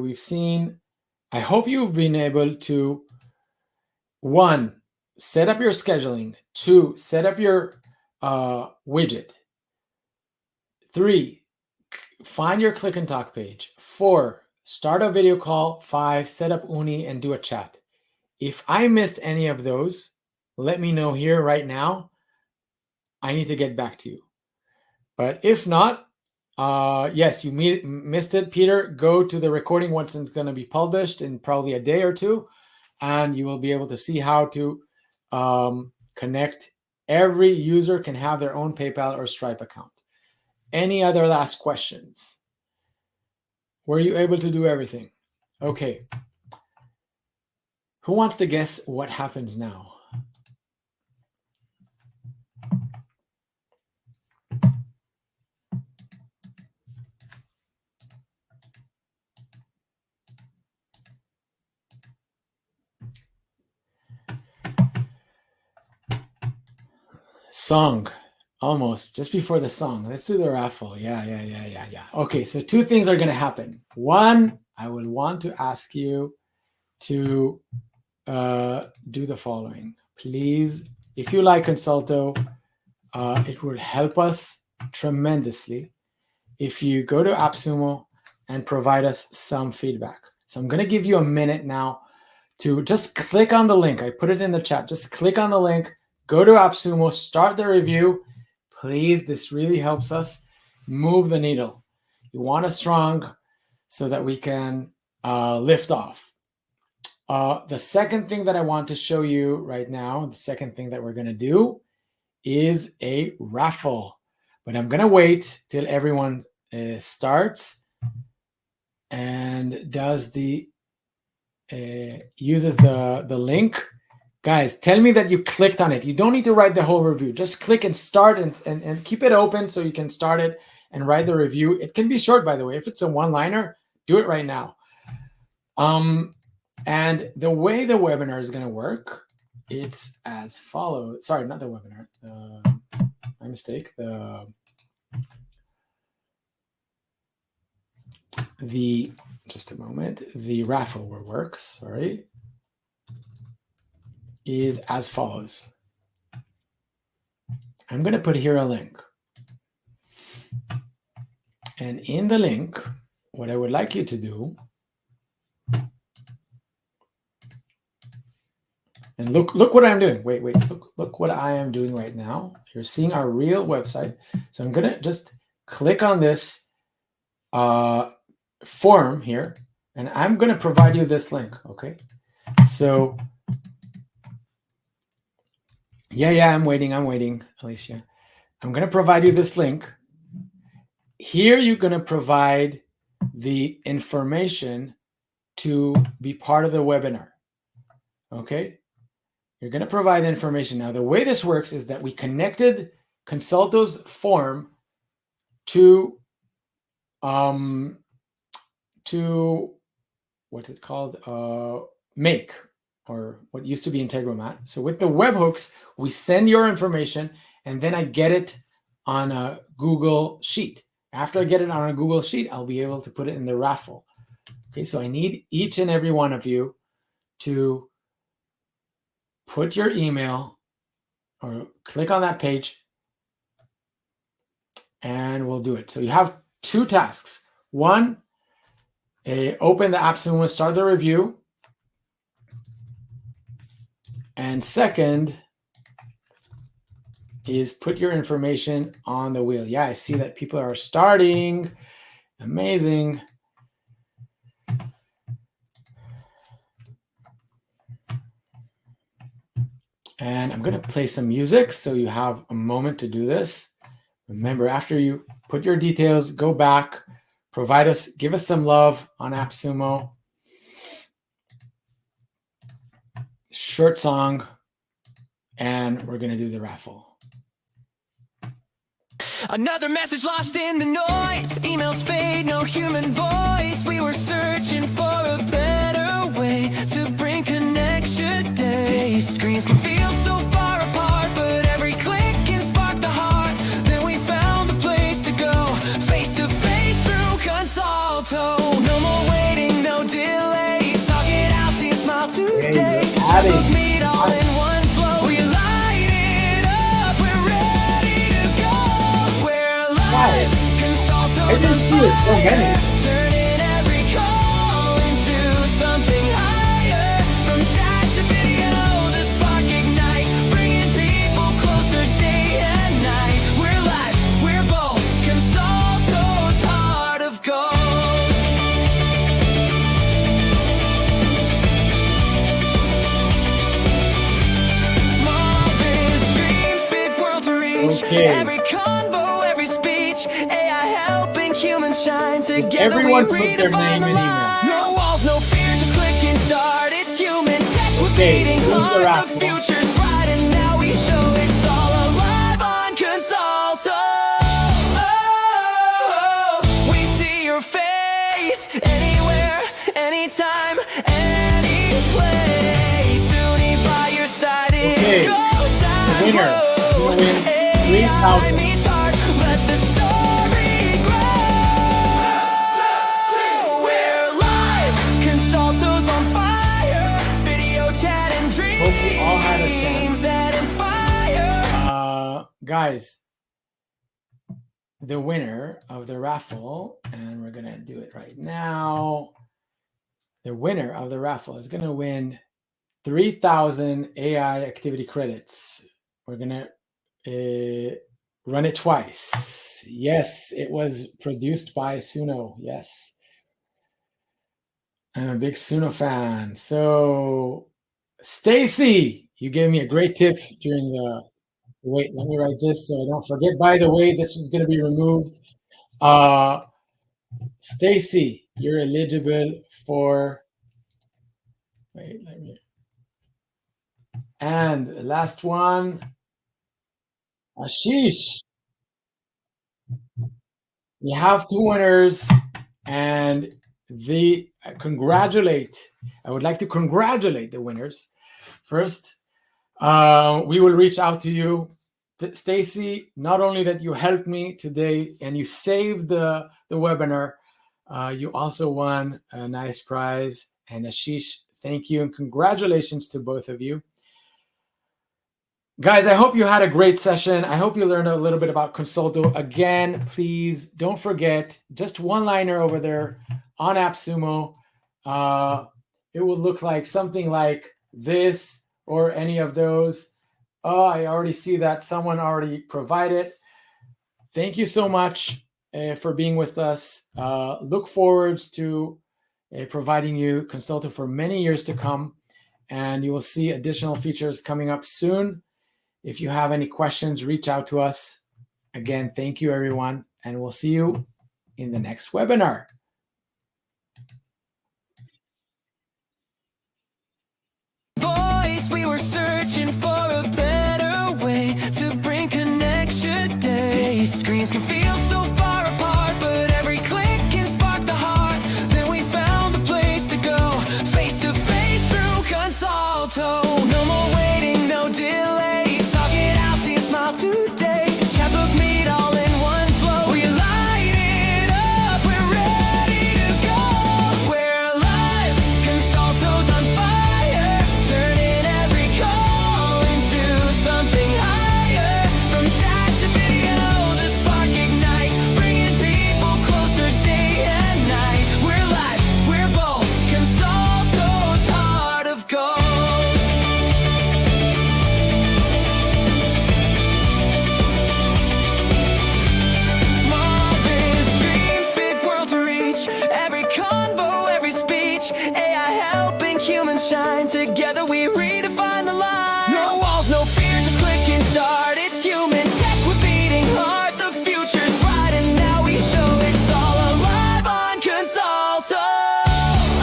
I hope you've been able to, 1, set up your scheduling, 2, set up your widget, 3, find your click and talk page, 4, start a video call, 5, set up Uni and do a chat. If I missed any of those, let me know here right now. I need to get back to you. But if not, yes, you missed it, Peter. Go to the recording once it's going to be published in probably a day or 2, and you will be able to see how to connect Every user can have their own PayPal or Stripe account. Any other last questions? Were you able to do everything? Okay. Who wants to guess what happens now? Song. Almost. Just before the song. Let's do the raffle. Yeah. Okay, so two things are going to happen. One, I will want to ask you to do the following. Please, if you like Consolto, it would help us tremendously if you go to AppSumo and provide us some feedback. So I'm going to give you a minute now to just click on the link. I put it in the chat. Just click on the link, go to AppSumo, start the review. Please, this really helps us move the needle. You want us strong so that we can lift off. The second thing that I want to show you right now, the second thing that we're going to do is a raffle. But I'm going to wait till everyone starts and does the uses the link. Guys, tell me that you clicked on it. You don't need to write the whole review. Just click and start and keep it open so you can start it and write the review. It can be short, by the way. If it's a one-liner, do it right now. And the way the webinar is going to work, it's as follows. Sorry, not the webinar. My mistake. Just a moment. The raffle will work. Sorry. Is as follows. I'm going to put here a link. And in the link, what I would like you to do, and look what I'm doing. Wait, look what I am doing right now. You're seeing our real website. So I'm going to just click on this form here, and I'm going to provide you this link, okay? So yeah, I'm waiting, Alicia. I'm going to provide you this link. Here you're going to provide the information to be part of the webinar, okay? You're going to provide the information. Now, the way this works is that we connected Consolto's form to what's it called? Make, or what used to be Integromat. So with the webhooks, we send your information, and then I get it on a Google Sheet. After I get it on a Google Sheet, I'll be able to put it in the raffle. Okay, so I need each and every one of you to put your email or click on that page, and we'll do it. So you have two tasks. One, open the AppSumo, start the review. And second is put your information on the wheel. Yeah, I see that people are starting. Amazing. And I'm going to play some music so you have a moment to do this. Remember, after you put your details, go back, give us some love on AppSumo. Short song, and we're going to do the raffle. Another message lost in the noise. Emails fade, no human voice. We were searching for a better way to bring connection days. Screens can feel so far apart, but every click can spark the heart. Then we found the place to go, face to face through Consolto. No more waiting, no delay. Talk it out, see a smile today. Meet all in one flow. We light it up, we're ready to go. We're live. Consolto. I didn't see it so many. Turning every call into something higher. From chat to video, the spark ignite, bringing people closer day and night. We're live, we're bold. Consolto's heart of gold. Small biz dreams, big reach. Okay. Every convo, every speech, AI helping humans shine together. Everyone we put their redefine name the and line. email. No walls, no fear, just click and start. It's human tech with Okay, beating who's the heart. raffle? The future's bright, and now we show it's all alive on Consolto. Oh, we see your face anywhere, anytime, any place. Soon by your side. Okay, It's go time. the winner will win AI 3,000. meets heart. Let the story grow. We're live. Consultos on fire. Video chat and dreams. Hope you all had a chance. That inspire. Guys, the winner of the raffle, and we're gonna do it right now. The winner of the raffle is gonna win 3,000 AI activity credits. We're gonna run it twice. Yes, it was produced by Suno. Yes, I'm a big Suno fan. So, Stacy, you gave me a great tip during the. Wait, let me write this so I don't forget. By the way, this is going to be removed. Stacy, you're eligible for. Wait, let me. And the last one, Ashish. We have two winners, and I would like to congratulate the winners. First, we will reach out to you. Stacy, not only that you helped me today and you saved the webinar, you also won a nice prize. And Ashish, thank you and congratulations to both of you. Guys, I hope you had a great session. I hope you learned a little bit about Consolto. Again, please don't forget, just one-liner over there on AppSumo. It will look like something like this or any of those. Oh, I already see that someone already provided. Thank you so much for being with us. Look forward to providing you Consolto for many years to come, and you will see additional features coming up soon. If you have any questions, reach out to us. Again, thank you, everyone, and we'll see you in the next webinar. Voice, we were searching for a better way to bring connection day. Screens can feel so far apart, but every click can spark the heart. Then we found a place to go, face to face through Consolto. No more waiting, no delay. Talk it out, see a smile today. Chat, book, meet all in one flow. We light it up, we're ready to go. We're live, Consolto's on fire. Turning every call into something higher. From chat to video, the spark ignite. Bringing people closer day and night. We're live, we're bold. Consolto's heart of gold. Small biz dreams, big world to reach. Every convo, every speech, AI helping humans shine. Together we redefine the line. No walls, no fear, just click and start. It's human tech with beating heart. The future's bright, and now we show it's all alive on Consolto.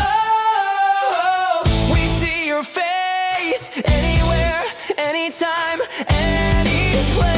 Oh, we see your face anywhere, anytime, any place.